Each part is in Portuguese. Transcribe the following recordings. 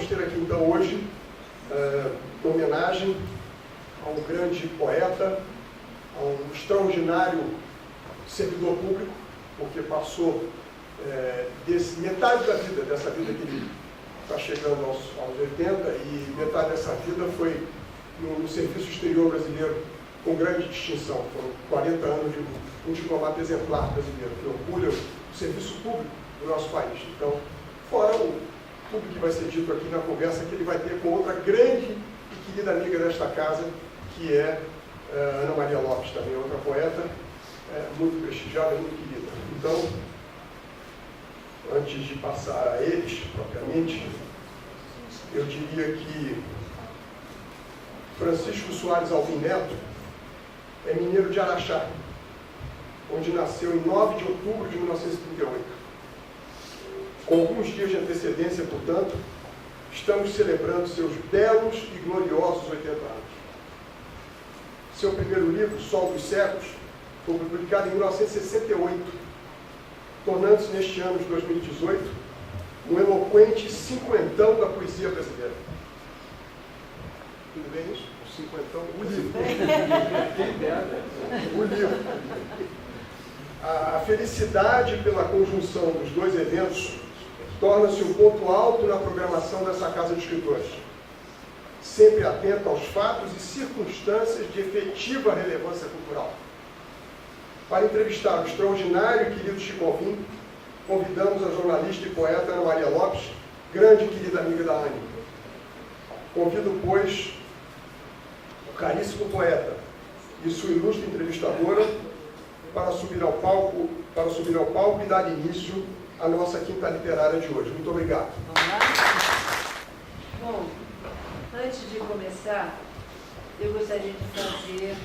vamos ter aqui então hoje uma homenagem a um grande poeta, a um extraordinário servidor público, porque passou metade da vida, dessa vida que ele está chegando aos 80, e metade dessa vida foi no serviço exterior brasileiro com grande distinção. Foram 40 anos de um diplomata exemplar brasileiro, que orgulha o serviço público do nosso país. Então, fora tudo que vai ser dito aqui na conversa que ele vai ter com outra grande e querida amiga desta casa, que é Ana Maria Lopes, também outra poeta, muito prestigiada, muito querida. Então, antes de passar a eles, propriamente, eu diria que Francisco Soares Alvim Neto é mineiro de Araxá, onde nasceu em 9 de outubro de 1938. Com alguns dias de antecedência, portanto, estamos celebrando seus belos e gloriosos 80 anos. Seu primeiro livro, Sol dos Séculos, foi publicado em 1968, tornando-se neste ano de 2018 um eloquente cinquentão da poesia brasileira. Tudo bem isso? O cinquentão, o livro. O livro. A felicidade pela conjunção dos dois eventos torna-se um ponto alto na programação dessa casa de escritores, sempre atenta aos fatos e circunstâncias de efetiva relevância cultural. Para entrevistar o extraordinário e querido Chico Alvim, convidamos a jornalista e poeta Ana Maria Lopes, grande e querida amiga da Anne. Convido, pois, o caríssimo poeta e sua ilustre entrevistadora para subir ao palco e dar início à nossa quinta literária de hoje. Muito obrigado. Vamos lá? Bom, antes de começar, eu gostaria de fazer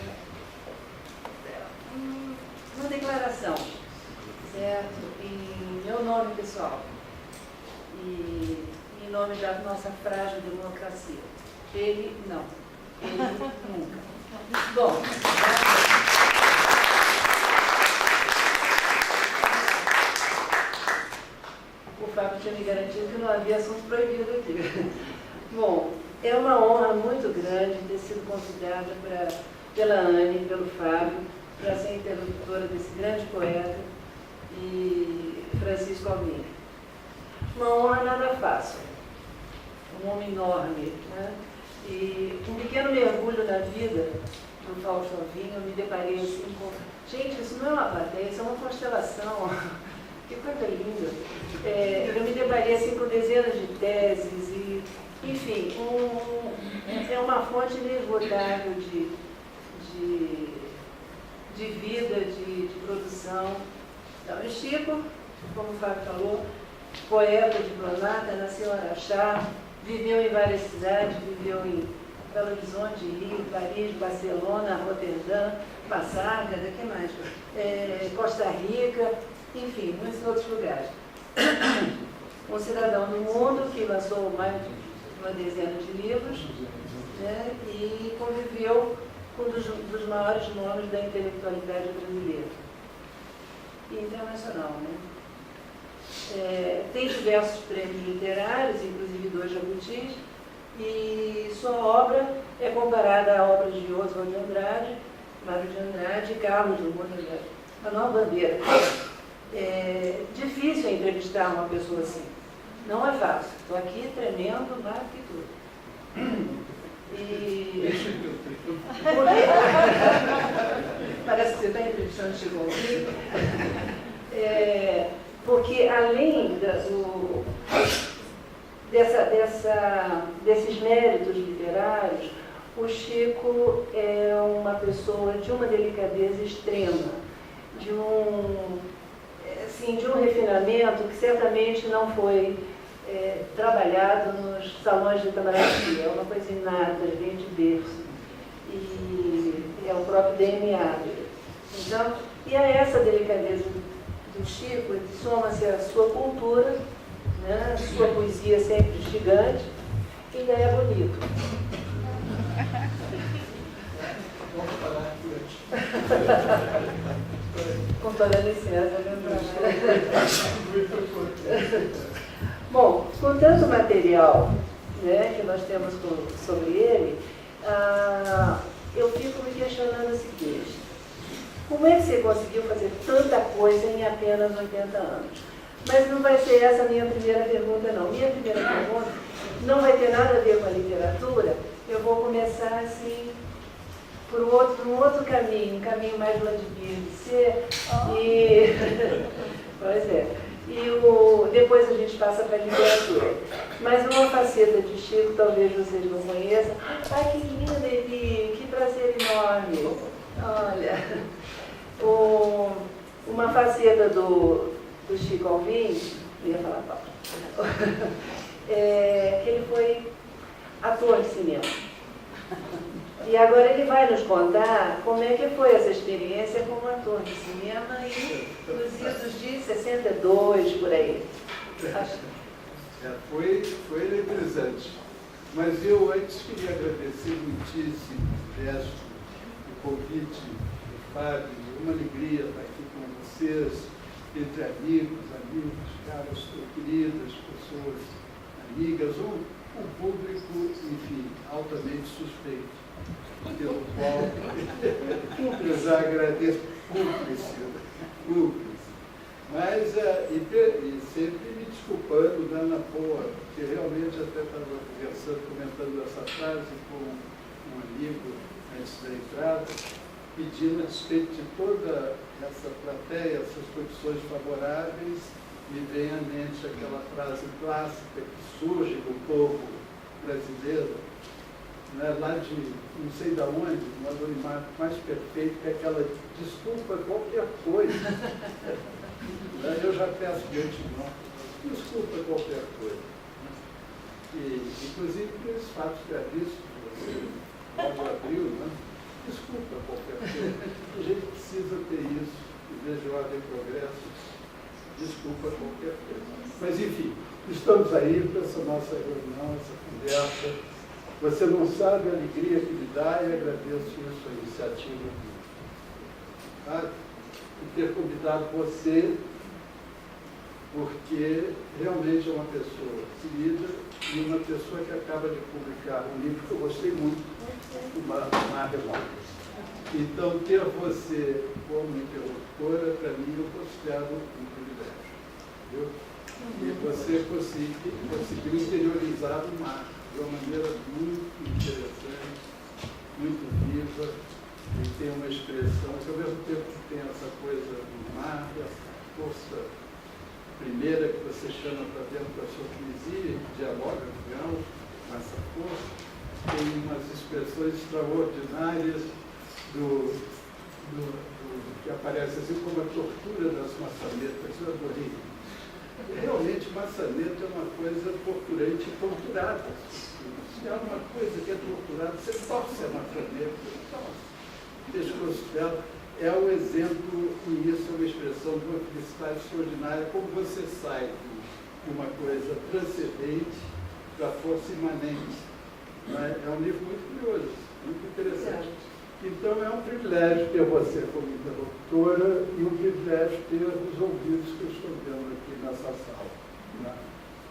uma declaração, certo? Em meu nome pessoal e em nome da nossa frágil democracia. Ele não. Ele nunca. Bom, o Fábio tinha me garantido que não havia assunto proibido aqui. Bom, é uma honra muito grande ter sido convidada pela Anne, pelo Fábio, para ser interlocutora desse grande poeta e Francisco Alvim. Uma honra nada fácil, um homem enorme, né? E um pequeno mergulho na vida do Fausto Alvim, eu me deparei assim com... Gente, isso não é uma plateia, isso é uma constelação. Que coisa linda. Eu me deparei assim com dezenas de teses e, enfim, é uma fonte inesgotável de vida, de produção. Então, o Chico, como o Fábio falou, poeta, diplomata, nasceu em Araxá, viveu em várias cidades, viveu em Belo Horizonte, Rio, Paris, Barcelona, Roterdã, Massarga, que mais? Costa Rica, enfim, muitos outros lugares. Um cidadão do mundo que lançou mais de uma dezena de livros, né, e conviveu com um dos maiores nomes da intelectualidade brasileira e internacional, né? Tem diversos prêmios literários, inclusive 2 jabutis, e sua obra é comparada a obras de Oswald de Andrade, Mário de Andrade e Carlos Drummond de Andrade. Manuel Bandeira. É difícil entrevistar uma pessoa assim. Não é fácil. Estou aqui tremendo, mais que tudo. E... Parece que você está entrevistando o Chico Alvim. Porque além desses méritos literários, o Chico é uma pessoa de uma delicadeza extrema, de um refinamento que certamente não foi trabalhado nos salões de Itamaraty. É uma coisa inata, vem de berço. E é o próprio DNA dele. Então, e a essa delicadeza do Chico soma-se a sua cultura, né, sua poesia sempre gigante, e ainda é bonito. Vamos parar por aqui. Com toda licença, Bom, com tanto material né, que nós temos sobre ele, eu fico me questionando o seguinte: como é que você conseguiu fazer tanta coisa em apenas 80 anos? Mas não vai ser essa a minha primeira pergunta, não. Minha primeira pergunta não vai ter nada a ver com a literatura. Eu vou começar assim, por um outro caminho, um caminho mais Vladimir de ser. Pois é. Depois a gente passa para a literatura. Mas uma faceta de Chico, talvez vocês não conheçam. Ai, que linda, Eli, que prazer enorme. Olha, uma faceta do Chico Alvim, eu ia falar Paulo, que ele foi ator de cinema. E agora ele vai nos contar como é que foi essa experiência como ator de cinema e nos idos de 62, por aí. Foi eletrizante. Mas eu antes queria agradecer muitíssimo o convite do Fábio, uma alegria estar aqui com vocês, entre amigos, caras queridas, pessoas amigas, um público, enfim, altamente suspeito, pelo qual eu já agradeço, cúmplice. Mas, e sempre me desculpando, na boa, porque realmente até estava comentando essa frase com um amigo antes da entrada, pedindo, a despeito de toda essa plateia, essas condições favoráveis, me vem à mente aquela frase clássica que surge do povo brasileiro, né, lá de não sei de onde, um anonimato mais perfeito, que é aquela desculpa qualquer coisa. Eu já peço de antemão, desculpa qualquer coisa. Inclusive por esses fatos gravíssimos que você logo abriu, né? Desculpa qualquer coisa. A gente precisa ter isso, em vez de ordem e progresso, desculpa qualquer coisa. Mas enfim, estamos aí para essa nossa reunião, essa conversa. Você não sabe a alegria que me dá e agradeço isso, a iniciativa de ter convidado você, porque realmente é uma pessoa querida e uma pessoa que acaba de publicar um livro que eu gostei muito, o Mar Remoto. Então, ter você como interlocutora, para mim, eu considero um privilégio. Viu? E você conseguiu interiorizar o mar de uma maneira muito interessante, muito viva, e tem uma expressão que, ao mesmo tempo que tem essa coisa do mar, essa força primeira que você chama para dentro da sua poesia, que dialoga com essa força, tem umas expressões extraordinárias que aparece assim como a tortura das maçanetas. Eu adorei. Realmente, maçaneta é uma coisa torturante e torturada. Se há uma coisa que é torturada, você torce a maçaneta, o pescoço dela. É um exemplo, e isso é uma expressão de uma felicidade extraordinária, como você sai de uma coisa transcendente para a força imanente. É um livro muito curioso, muito interessante. Então é um privilégio ter você como interlocutora e um privilégio ter os ouvidos que eu estou vendo aqui nessa sala. Né?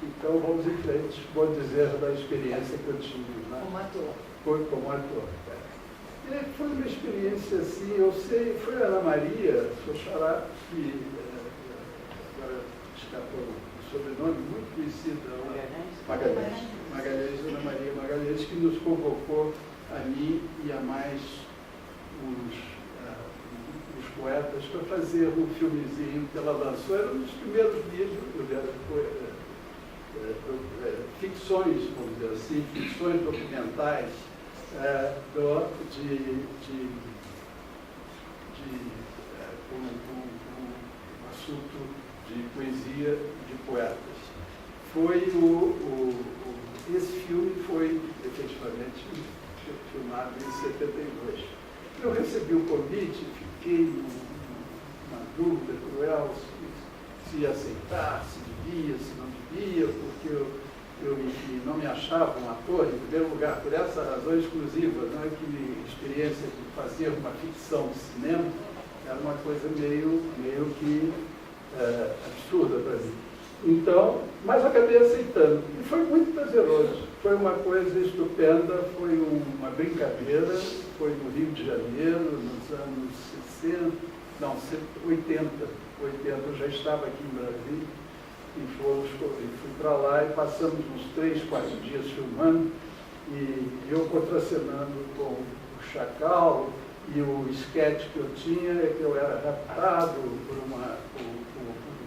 Então vamos em frente, vou dizer da experiência que eu tive. Né? Como ator. Foi como ator. Foi uma experiência assim, eu sei, foi a Ana Maria, sua xará, que agora escapou o sobrenome, muito conhecida, Magalhães, Ana Maria Magalhães, que nos convocou a mim e a mais os poetas para fazer um filmezinho que ela lançou. Era um dos primeiros livros, ficções, vamos dizer assim, ficções documentais, com um assunto de poesia de poetas. Esse filme foi efetivamente filmado em 72. Eu recebi o convite, fiquei numa dúvida cruel se ia aceitar, se devia, se não devia, porque eu enfim, não me achava um ator, em primeiro lugar, por essa razão exclusiva, não é que a experiência de fazer uma ficção de cinema era uma coisa meio que absurda para mim. Então, mas acabei aceitando. E foi muito prazeroso. foi uma coisa estupenda, foi uma brincadeira, foi no Rio de Janeiro, nos anos 60, não, 80, eu já estava aqui em Brasília, e fui para lá e passamos uns 3, 4 dias filmando, e eu contracenando com o Chacal, e o esquete que eu tinha é que eu era raptado por um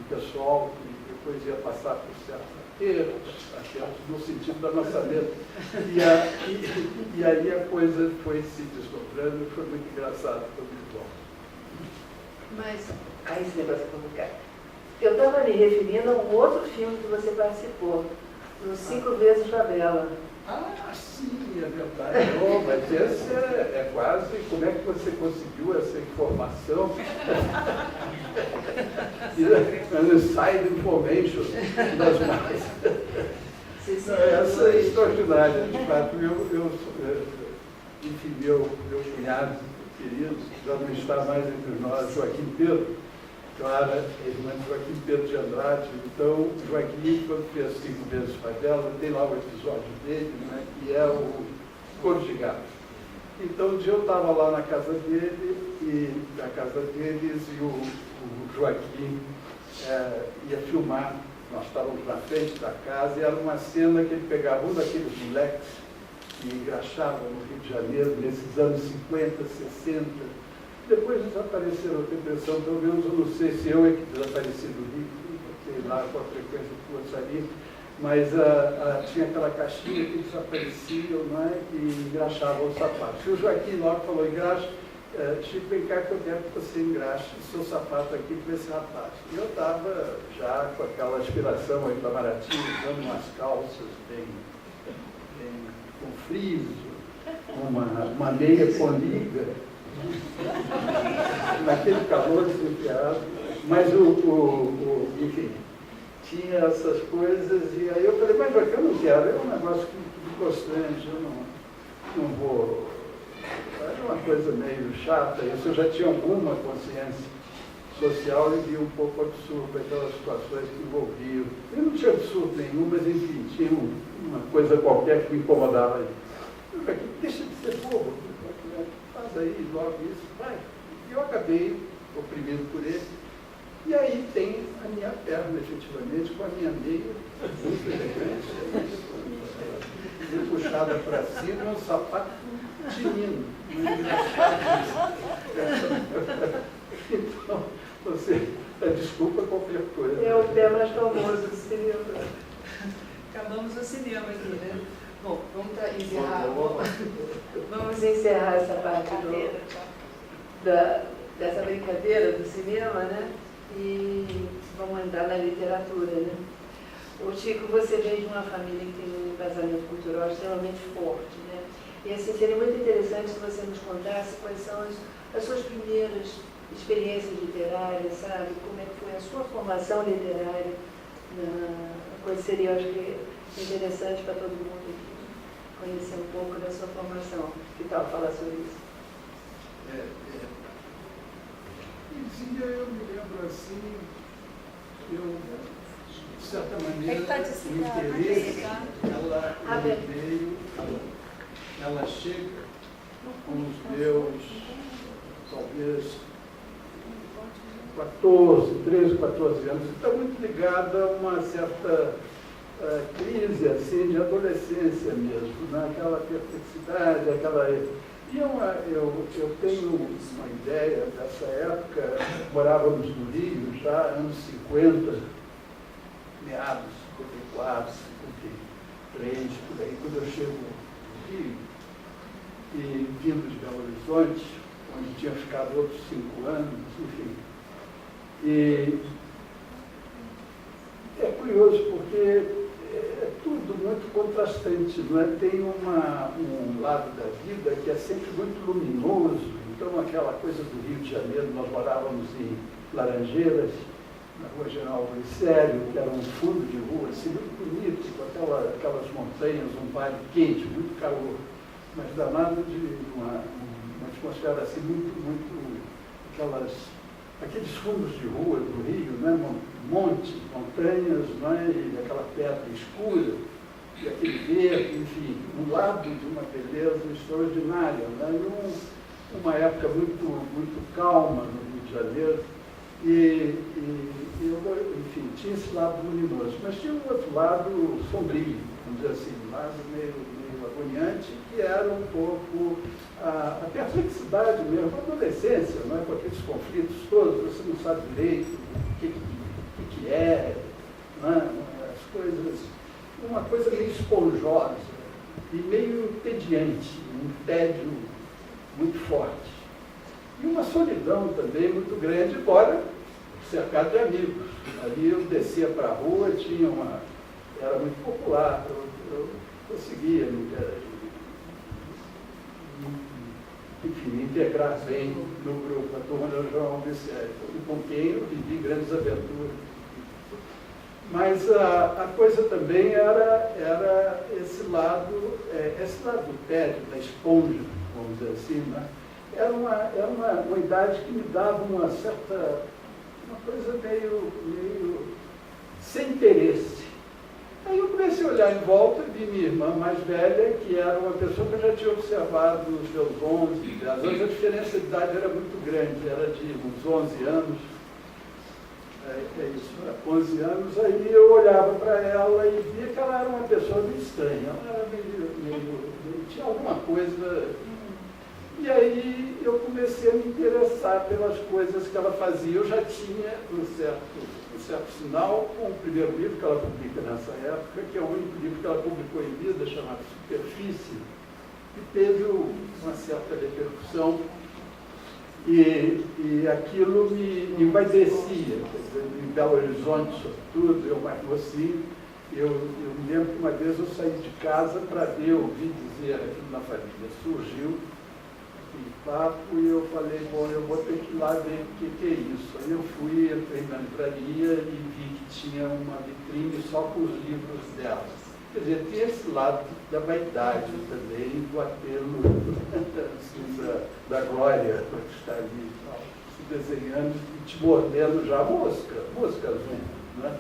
pessoal que depois ia passar por certas ateiros, no sentido da nossa letra. E aí a coisa foi se desdobrando e foi muito engraçado, foi muito bom. Mas, aí esse negócio é complicado. Eu estava me referindo a um outro filme que você participou, no 5 Vezes Favela. Ah, sim, é verdade. Oh, mas esse é quase... Como é que você conseguiu essa informação? Inside information das mais. Essa é extraordinária, de fato. Enfim, meu cunhado querido, já não está mais entre nós, Joaquim Pedro. Clara é irmã de Joaquim Pedro de Andrade. Então, Joaquim, quando fez 5 Vezes Favela, tem lá o episódio dele, né, que é o Cor de Gato. Então, um dia eu estava lá na casa deles, e o Joaquim ia filmar. Nós estávamos na frente da casa e era uma cena que ele pegava um daqueles moleques que engraxavam no Rio de Janeiro, nesses anos 50, 60. Depois desapareceram, eu tenho impressão, pelo menos eu não sei se eu é que desapareci do Rio, sei lá com a frequência que eu gostaria, mas tinha aquela caixinha que desapareciam, não é? E engraxavam os sapatos. E o Joaquim logo falou, engraxa, Chico, vem cá que eu quero que você engraxe o seu sapato aqui com esse rapaz. E eu estava já com aquela aspiração aí para Maraty, usando umas calças bem com frio, uma meia com liga, naquele calor desenfiado, mas enfim, tinha essas coisas, e aí eu falei, mas Joaquim, eu não quero, é um negócio muito constante, eu não vou, é uma coisa meio chata, isso eu já tinha alguma consciência social e vi um pouco absurdo aquelas situações que envolviam. Eu não tinha absurdo nenhum, mas enfim, tinha uma coisa qualquer que me incomodava aí. Eu falei, deixa de ser bobo, faz aí logo isso, vai. E eu acabei oprimido por ele. E aí tem a minha perna, efetivamente, com a minha meia, muito elegante, puxada para cima, um sapato tinindo. Então, você, desculpa qualquer coisa. É o pé mais famoso do cinema. Acabamos o cinema aqui, né? Bom, vamos encerrar. Vamos encerrar essa parte dessa brincadeira do cinema, né? E vamos entrar na literatura, né? O Chico, você veio de uma família que tem um embasamento cultural extremamente forte, né? E assim, seria muito interessante se você nos contasse quais são as suas primeiras experiências literárias, sabe? Como é que foi a sua formação literária? Coisa seria, eu acho que, interessante para todo mundo aqui, conhecer um pouco da sua formação. Que tal falar sobre isso? Eu me lembro assim, de certa maneira, o interesse, ela chega com os meus, talvez, 13, 14 anos, está muito ligada a uma certa crise assim, de adolescência mesmo, né? Aquela perplexidade, aquela... E eu tenho uma ideia dessa época, morávamos no Rio, já anos 50, meados, 54, 53, por aí, quando eu chego no Rio, e vindo de Belo Horizonte, onde tinha ficado outros 5 anos, enfim. E é curioso porque é tudo muito contrastante, não é? Tem um lado da vida que é sempre muito luminoso. Então, aquela coisa do Rio de Janeiro, nós morávamos em Laranjeiras, na Rua General Glicério, que era um fundo de rua, assim, muito bonito, com aquelas montanhas, um vale quente, muito calor, mas danado de uma atmosfera assim, muito aqueles fundos de rua do Rio, né? Montes, montanhas, né? E aquela pedra escura. e aquele verde, enfim, um lado de uma beleza extraordinária, né? Numa época muito calma no Rio de Janeiro, e eu, enfim, tinha esse lado luminoso, mas tinha um outro lado sombrio, vamos dizer assim, um lado meio agoniante, que era um pouco a perplexidade mesmo, a adolescência, não é? Com aqueles conflitos todos, você não sabe direito o que é, não é? As coisas, uma coisa meio esponjosa e meio entediante, um tédio muito forte. E uma solidão também muito grande, embora cercado de amigos. Ali eu descia para a rua, era muito popular, eu conseguia enfim, me integrar bem no grupo, a turma do João Vicente, com quem eu vivi grandes aventuras. Mas a coisa também era esse lado do tédio, da esponja, vamos dizer assim, né? Era uma idade que me dava uma coisa meio sem interesse. Aí eu comecei a olhar em volta e vi minha irmã mais velha, que era uma pessoa que eu já tinha observado nos meus 11, 10 anos. A diferença de idade era muito grande, era de uns 11 anos. Isso, 11 anos. Aí eu olhava para ela e via que ela era uma pessoa meio estranha. Ela era meio tinha alguma coisa. E aí eu comecei a me interessar pelas coisas que ela fazia. Eu já tinha um certo sinal com o primeiro livro que ela publica nessa época, que é o único livro que ela publicou em vida, chamado Superfície, que teve uma certa repercussão e aquilo me envaidecia. Em Belo Horizonte, sobretudo, eu mais mocinho, eu me lembro que uma vez eu saí de casa para ouvir dizer aquilo na família. Surgiu papo e eu falei, bom, eu vou ter que ir lá ver o que é isso. Aí eu fui, entrei na livraria e vi que tinha uma vitrine só com os livros dela. Quer dizer, tem esse lado da vaidade também, do apelo assim, da glória que está ali se desenhando e te mordendo já moscas, né?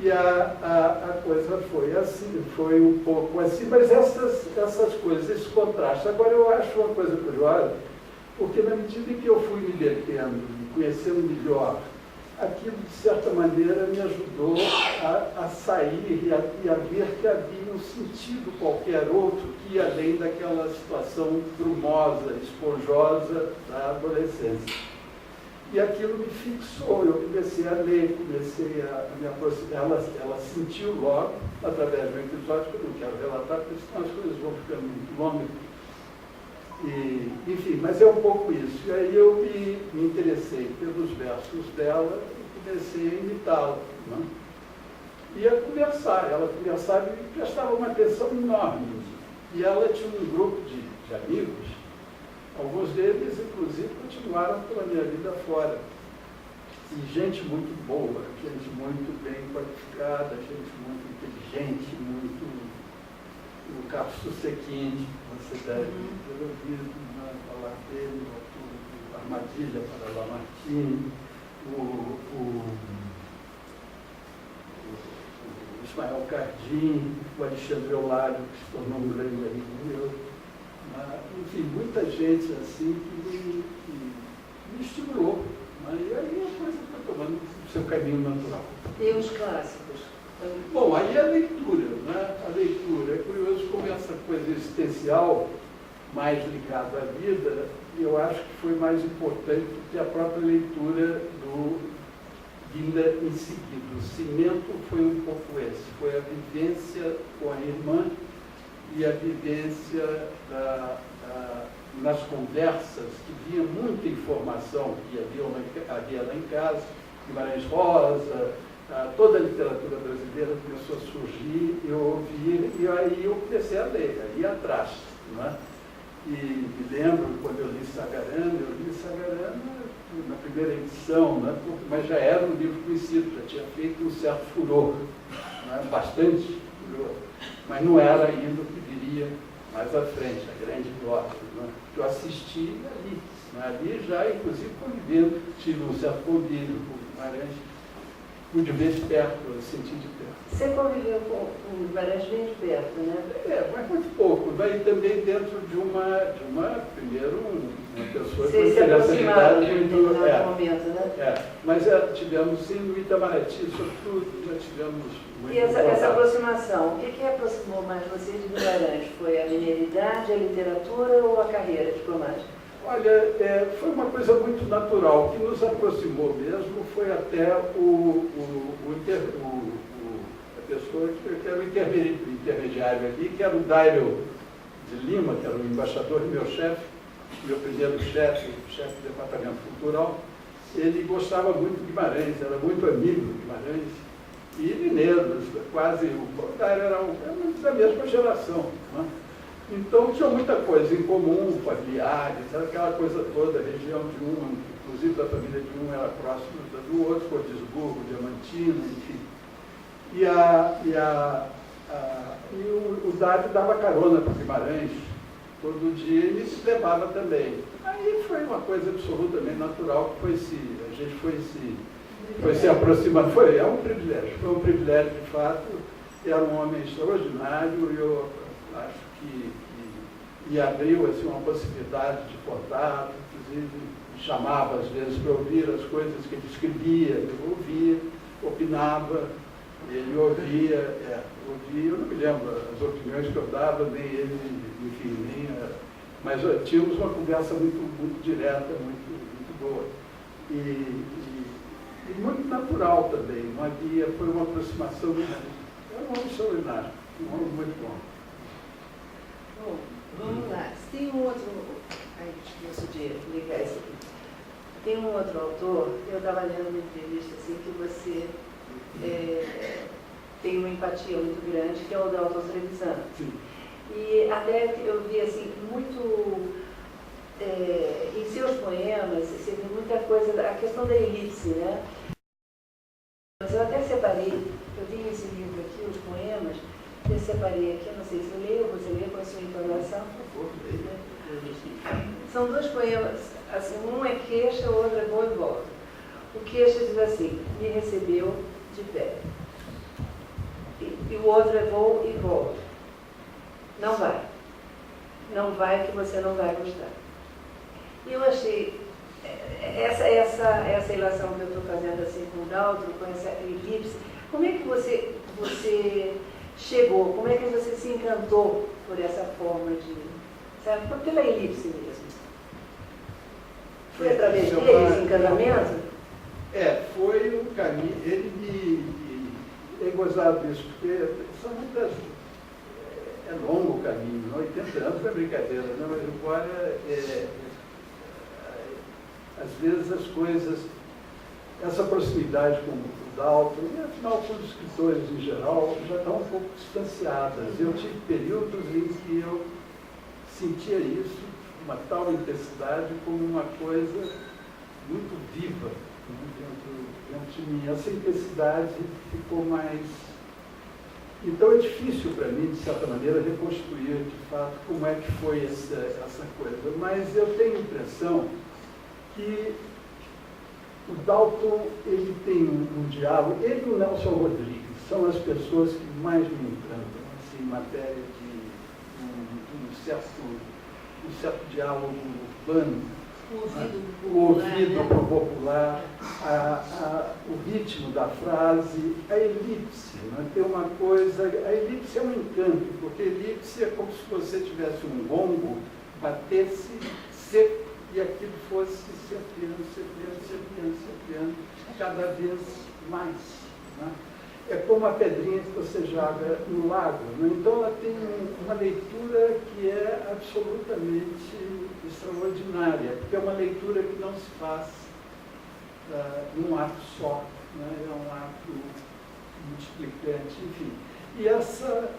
E a coisa foi assim, foi um pouco assim, mas essas coisas, esse contraste. Agora eu acho uma coisa curiosa, porque na medida em que eu fui me detendo, conhecendo melhor, aquilo de certa maneira me ajudou a sair e a ver que havia um sentido qualquer outro que ia além daquela situação brumosa, esponjosa da adolescência. E aquilo me fixou, eu comecei a ler, comecei a me aproximar. Ela sentiu logo, através de um episódio que eu não quero relatar, porque senão as coisas vão ficando muito longas. Enfim, mas é um pouco isso. E aí eu me interessei pelos versos dela e comecei a imitá-la. Né? E a conversar. Ela conversava e prestava uma atenção enorme. E ela tinha um grupo de amigos. Alguns deles, inclusive, continuaram pela minha vida fora. E gente muito boa, gente muito bem qualificada, gente muito inteligente, muito... O Carlos Susequinde, você deve ter ouvido falar dele, o Armadilha para Lamartine, o Ismael Cardim, o Alexandre Eulário, que se tornou um grande amigo meu. Enfim, muita gente assim que me estimulou. Né? E aí a coisa foi tomando o seu caminho natural. E os clássicos? Bom, aí a leitura, né? A leitura. É curioso como essa coisa existencial, mais ligada à vida, eu acho que foi mais importante do que a própria leitura vinda em seguida. O cimento foi um pouco esse, foi a vivência com a irmã e a vivência nas conversas, que vinha muita informação que havia lá em casa, Guimarães Rosa, toda a literatura brasileira começou a surgir, eu ouvi, e aí eu comecei a ler, a ir atrás. Não é? E me lembro, quando eu li Sagarana na primeira edição, né? Mas já era um livro conhecido, já tinha feito um certo furor, né? Bastante furor, mas não era ainda o que viria mais à frente, a grande glória, né? Que eu assisti ali, né? Ali já, inclusive, convivendo, tive um certo convívio com Guimarães. pude ver de perto, sentir de perto. Você conviveu com o Guimarães bem de perto, né? Mas muito pouco. Daí também dentro de uma primeiro, uma pessoa que Vocês se foi aproximaram muito... em determinado momento, né? Mas tivemos, sim, no Itamaraty, sobretudo, já tivemos muito E essa contato. aproximação, o que aproximou mais você de Guimarães? Foi a mineiridade, a literatura ou a carreira diplomática? Olha, foi uma coisa muito natural. O que nos aproximou mesmo foi até a pessoa que era o intermediário ali, que era o Dairo de Lima, que era o embaixador, meu chefe, meu primeiro chefe do departamento cultural. Ele gostava muito de Guimarães, era muito amigo de Guimarães, e mineiros, quase, o Dairo era da mesma geração, né? Então tinha muita coisa em comum, familiares, aquela coisa toda, a região de um, inclusive da família de um era próximo do outro, Cordisburgo, Diamantina, enfim. E o Dário dava carona para Guimarães todo dia e se levava também. Aí foi uma coisa absolutamente natural que a gente foi se aproximando. É um privilégio de fato. Era um homem extraordinário e eu acho que abriu assim, uma possibilidade de contato, inclusive me chamava às vezes para ouvir as coisas que ele escrevia, eu ouvia, opinava, ele ouvia, eu não me lembro as opiniões que eu dava, nem ele, enfim, mas tínhamos uma conversa muito direta, muito boa. E muito natural também, não havia, foi uma aproximação, era um homem extraordinário, um homem muito bom. Bom, vamos lá. Tem um outro... Ai, esqueço de ligar isso aqui. Tem um outro autor, eu estava lendo uma entrevista assim, que você tem uma empatia muito grande, que é o Dalton Trevisan. E até eu vi assim, muito... em seus poemas, você vê muita coisa, a questão da elipse, né? Mas eu até separei, eu tenho esse livro aqui, os poemas, eu separei aqui, não sei se eu leio, você lê com a sua entonação. São dois poemas, assim, um é queixa, o outro é vou e volta. O queixa diz assim, me recebeu de pé. E o outro é vou e volto. Não vai. Não vai que você não vai gostar. E eu achei, essa relação que eu estou fazendo assim com o Dalton, com essa elipse, como é que você chegou, como é que você se encantou por essa forma de, sabe, pela elipse mesmo? Foi através dele esse encantamento? Foi um caminho, é gozado isso, porque são muitas, é longo o caminho, 80 anos não é brincadeira, né? Mas agora, às vezes as coisas, essa proximidade com o Dalton, e afinal com os escritores em geral, já estão um pouco distanciadas. Eu tive períodos em que eu sentia isso, uma tal intensidade, como uma coisa muito viva dentro de mim. Essa intensidade ficou mais... Então é difícil para mim, de certa maneira, reconstruir de fato como é que foi essa coisa. Mas eu tenho a impressão que o Dalton, ele tem um diálogo, ele e o Nelson Rodrigues são as pessoas que mais me encantam, assim, em matéria de um certo diálogo urbano, o ouvido popular, o ritmo da frase, a elipse, né? Tem uma coisa, a elipse é um encanto, porque a elipse é como se você tivesse um gongo, batesse seco, e aquilo fosse se ampliando, cada vez mais. Né? É como a pedrinha que você joga no lago. Né? Então ela tem uma leitura que é absolutamente extraordinária, porque é uma leitura que não se faz num ato só, né? É um ato multiplicante, enfim. E essa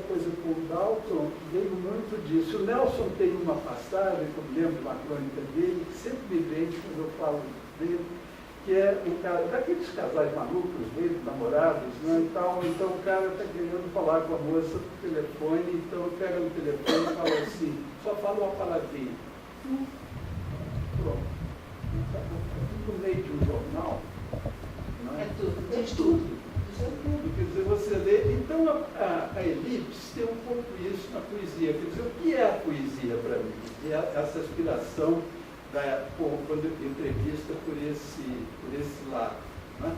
coisa com o Dalton veio muito disso. O Nelson tem uma passagem, que eu me lembro de uma crônica dele, que sempre me vem quando eu falo dele, que é um cara, daqueles casais malucos dele, namorados, né, e tal, então o cara está querendo falar com a moça por telefone, então pega no telefone e fala assim, só fala uma palavrinha. Pronto. No meio de um jornal, É tudo. de tudo. Isso é tudo. Quer dizer, você lê. Então, a elipse tem um pouco isso na poesia. Quer dizer, o que é a poesia para mim? É essa aspiração, quando entrevista por esse lado. Né?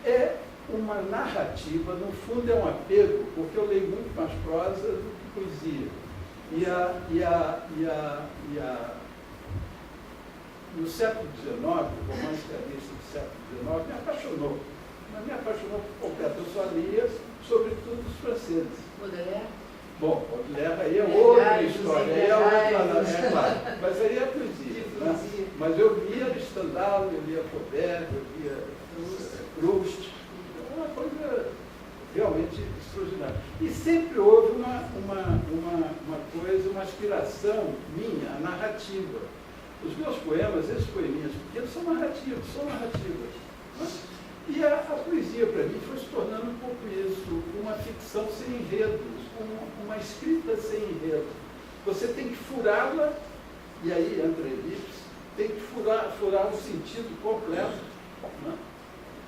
É uma narrativa, no fundo é um apego, porque eu leio muito mais prosa do que poesia. No século XIX, o romance realista do século XIX me apaixonou. Mas me apaixonou por completo. Eu só lia, sobretudo, os franceses. Baudelaire? Bom, Baudelaire aí é outra história, aí é outra, claro. Mas aí é poesia. Né? Mas eu lia Stendhal, eu lia Flaubert, eu lia Proust. É uma coisa realmente extraordinária. E sempre houve uma coisa, uma aspiração minha, a narrativa. Os meus poemas, esses poeminhas pequenos, são narrativas. Né? E a poesia, para mim, foi se tornando um pouco isso, uma ficção sem enredos, uma escrita sem enredo. Você tem que furá-la, e aí entra a elipse, tem que furar o sentido completo, né?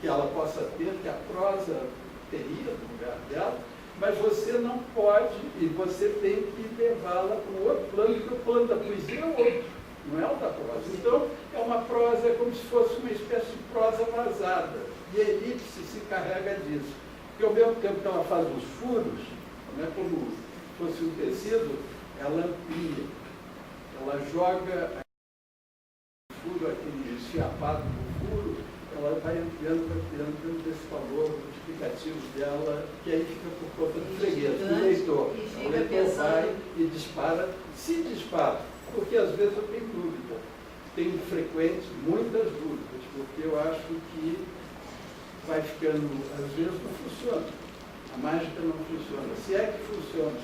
Que ela possa ter, que a prosa teria no lugar dela, mas você não pode, e você tem que levá-la para um outro plano, porque o plano da poesia é outro, não é o da prosa. Então, é uma prosa como se fosse uma espécie de prosa vazada, e a elipse se encarrega disso. Porque ao mesmo tempo que ela faz os furos, né, como se fosse um tecido, ela amplia, ela joga o furo, aquele esfiapado do furo, ela vai ampliando, dentro desse valor multiplicativo dela, que aí fica por conta do freguês, do leitor. O leitor vai e dispara, se dispara, porque às vezes eu tenho dúvida. Tenho frequentes muitas dúvidas, porque eu acho que vai ficando, às vezes não funciona. A mágica não funciona. Se é que funciona.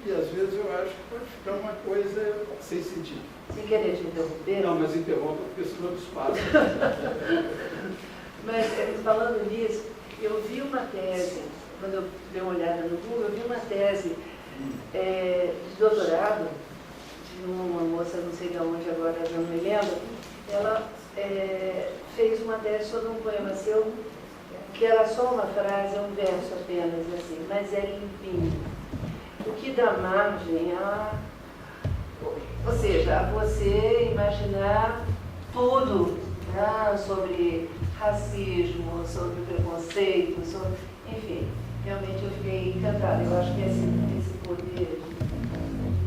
E às vezes eu acho que pode ficar uma coisa sem sentido. Sem querer te interromper? Não, mas interrompa, porque senão dispara. Mas, falando nisso, eu vi uma tese, quando eu dei uma olhada no Google, eu vi uma tese de doutorado de uma moça, não sei de onde agora, já não me lembro. Ela fez uma tese sobre um poema seu, que era só uma frase, um verso apenas, assim, mas é limpinho. O que dá margem ou seja, a você imaginar tudo, né, sobre racismo, sobre preconceito, enfim, realmente eu fiquei encantada. Eu acho que esse poder,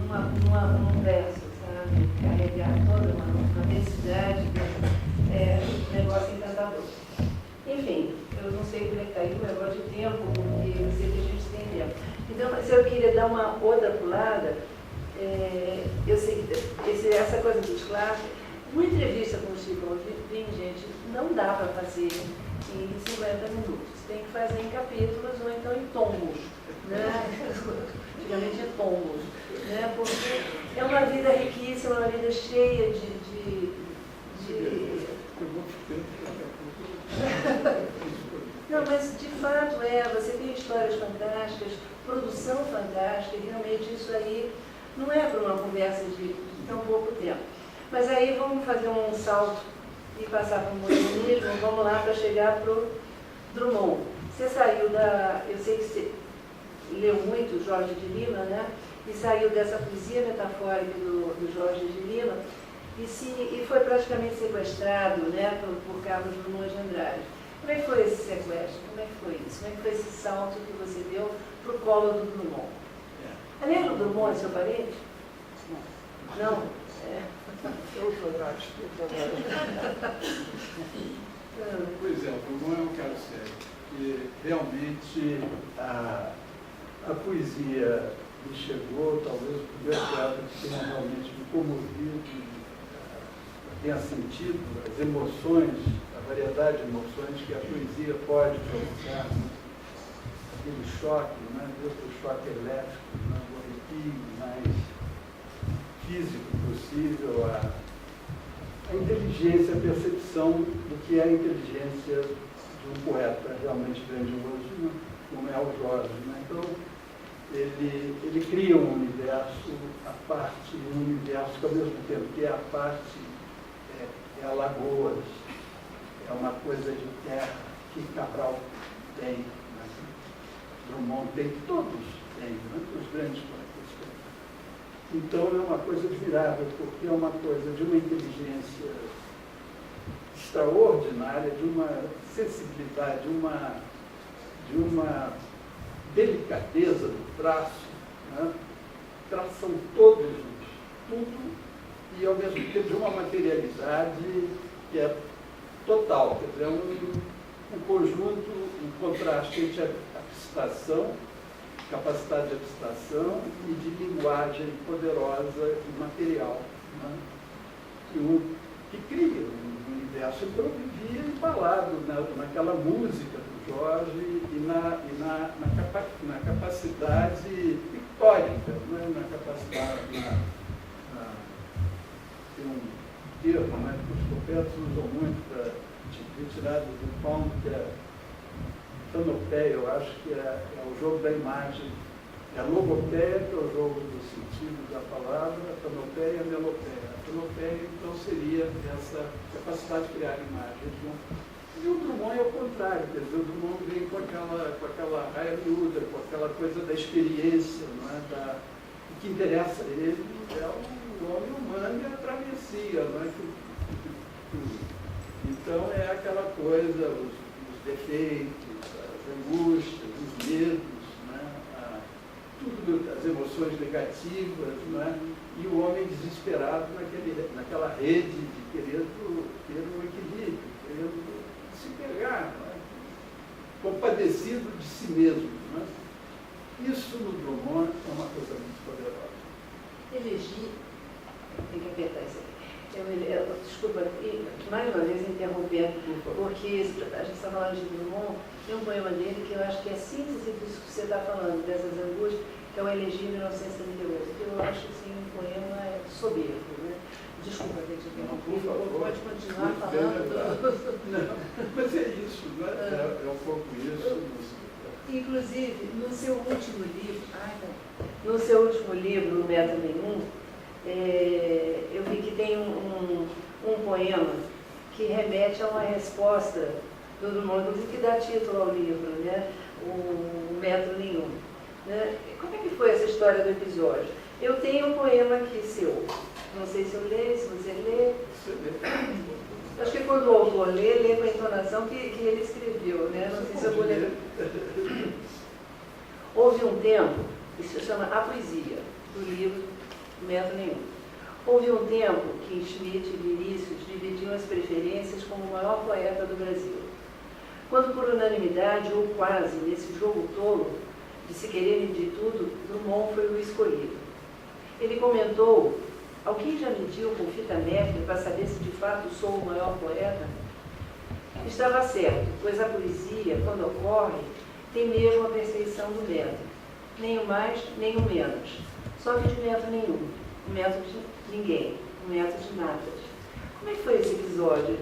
num verso, sabe, carregar toda uma densidade, é um negócio encantador. Enfim, eu não sei como é que está aí o negócio de tempo, porque eu sei que a gente tem tempo. Então, se eu queria dar uma outra pulada, eu sei que essa coisa dos clássicos, uma entrevista com o Chico Alvim, gente, não dá para fazer em 50 minutos. Tem que fazer em capítulos ou então em tomos. Né? Antigamente é tomos. Né? Porque é uma vida riquíssima, uma vida cheia de... Não, mas de fato você tem histórias fantásticas, produção fantástica, e realmente isso aí não é para uma conversa de tão pouco tempo. Mas aí vamos fazer um salto e passar para o modernismo, vamos lá para chegar para o Drummond. Você saiu eu sei que você leu muito Jorge de Lima, né? E saiu dessa poesia metafórica do Jorge de Lima e foi praticamente sequestrado, né, por Carlos Drummond de Andrade. Como é que foi esse sequestro? Como é que foi isso? Como é que foi esse salto que você deu para o colo do Drummond? Aliás, o Drummond é seu parente? Não? Eu sou verdade. Pois é, o Drummond é um cara sério. E realmente a poesia me chegou, talvez o primeiro teatro que tenha realmente me comovido, tenha sentido as emoções, a variedade de emoções que a poesia pode provocar, né? Aquele choque, né? Desde o choque elétrico, né? O arrepio mais físico possível, a inteligência, a percepção do que é a inteligência de um poeta realmente grandioso, né? Como é o Jorge. Né? Então, ele cria um universo à parte, um universo que ao mesmo tempo que é a parte, é a lagoas, é uma coisa de terra, que Cabral tem, né? Drummond tem, todos têm, né? Os grandes poetas têm. Então é uma coisa admirável, porque é uma coisa de uma inteligência extraordinária, de uma sensibilidade, de uma delicadeza do traço, né? Traçam todos tudo, e ao mesmo tempo de uma materialidade que é total, quer dizer, é um conjunto, um contraste entre abstração, capacidade de abstração e de linguagem poderosa e material, né? Que cria um universo. Então eu vivia embalado naquela música do Jorge e na capacidade pictórica, né? Na capacidade, tem um termo, né, que os poetas usam muito para retirado do pão, que é tonopeia, eu acho que é o jogo da imagem. É a logopeia, que é o jogo do sentido da palavra, a tonopeia e a melopeia. A tonopeia, então, seria essa capacidade de criar imagens. E o Drummond é o contrário, quer dizer, o Drummond vem com aquela raia miúda, com aquela coisa da experiência, não é? O que interessa a ele é o homem humano e a travessia, não é? Então é aquela coisa, os defeitos, as angústias, os medos, né? Tudo, as emoções negativas, né? E o homem desesperado naquela rede de querer ter um equilíbrio, querendo se pegar, né? Compadecido de si mesmo. Né? Isso no Drummond é uma coisa muito poderosa. Elegi, tem que apertar isso aqui. Desculpa, mais uma vez interrompendo, porque a gente está falando de Drummond, tem um poema dele que eu acho que é a síntese disso que você está falando, dessas angústias, que é o Elegia em 1978, que eu acho assim, um poema soberbo. Né? Desculpa, gente, pode continuar falando. Não, mas é isso, né? É um pouco isso. Inclusive, no seu último livro, No Método Nenhum, eu vi que tem um poema que remete a uma resposta do Drummond, que dá título ao livro, né? O Método Nenhum. Né? Como é que foi essa história do episódio? Eu tenho um poema aqui seu, não sei se eu leio, se você lê. Acho que quando o autor lê com a entonação que ele escreveu, né? Não sei se eu vou ler. Houve um tempo, isso se chama A Poesia, do livro Método Nenhum. Houve um tempo que Schmidt e Vinícius dividiam as preferências como o maior poeta do Brasil. Quando, por unanimidade, ou quase, nesse jogo tolo, de se quererem de tudo, Drummond foi o escolhido. Ele comentou: alguém já mediu com fita métrica para saber se de fato sou o maior poeta? Estava certo, pois a poesia, quando ocorre, tem mesmo a perfeição do método. Nem o mais, nem o menos. Só que de método nenhum. Um método de ninguém. Um método de nada. Como é que foi esse episódio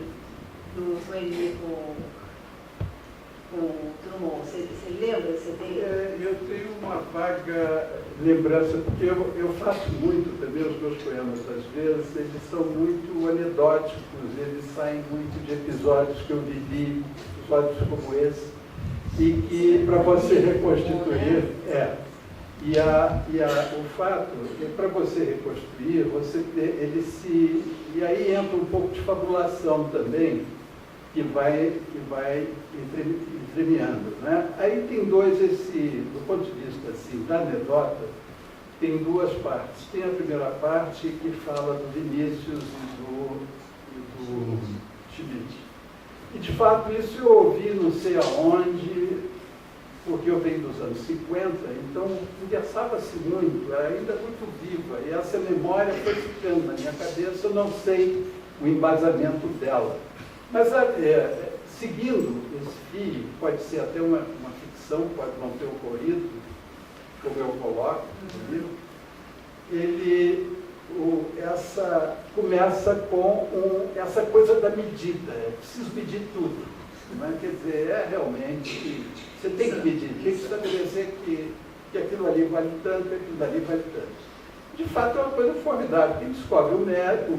do Sueli com Drummond? Você lembra? Você tem... Eu tenho uma vaga lembrança, porque eu faço muito também os meus poemas, às vezes, eles são muito anedóticos, eles saem muito de episódios que eu vivi, episódios como esse, e que para você reconstituir, o fato é que para você reconstruir, e aí entra um pouco de fabulação também, que vai entremeando, né? Aí tem do ponto de vista assim, da anedota, tem duas partes. Tem a primeira parte que fala do Vinícius e do Schmidt. E de fato isso eu ouvi não sei aonde, porque eu venho dos anos 50, então conversava-se muito, era ainda muito viva, e essa memória foi ficando na minha cabeça, eu não sei o embasamento dela. Mas, seguindo esse fio, pode ser até uma ficção, pode não ter ocorrido, como eu coloco no livro, começa com essa coisa da medida, é preciso medir tudo. Né? Quer dizer, realmente, você tem que medir, tem que estabelecer que aquilo ali vale tanto, que aquilo ali vale tanto. De fato, é uma coisa formidável. Quem descobre o metro,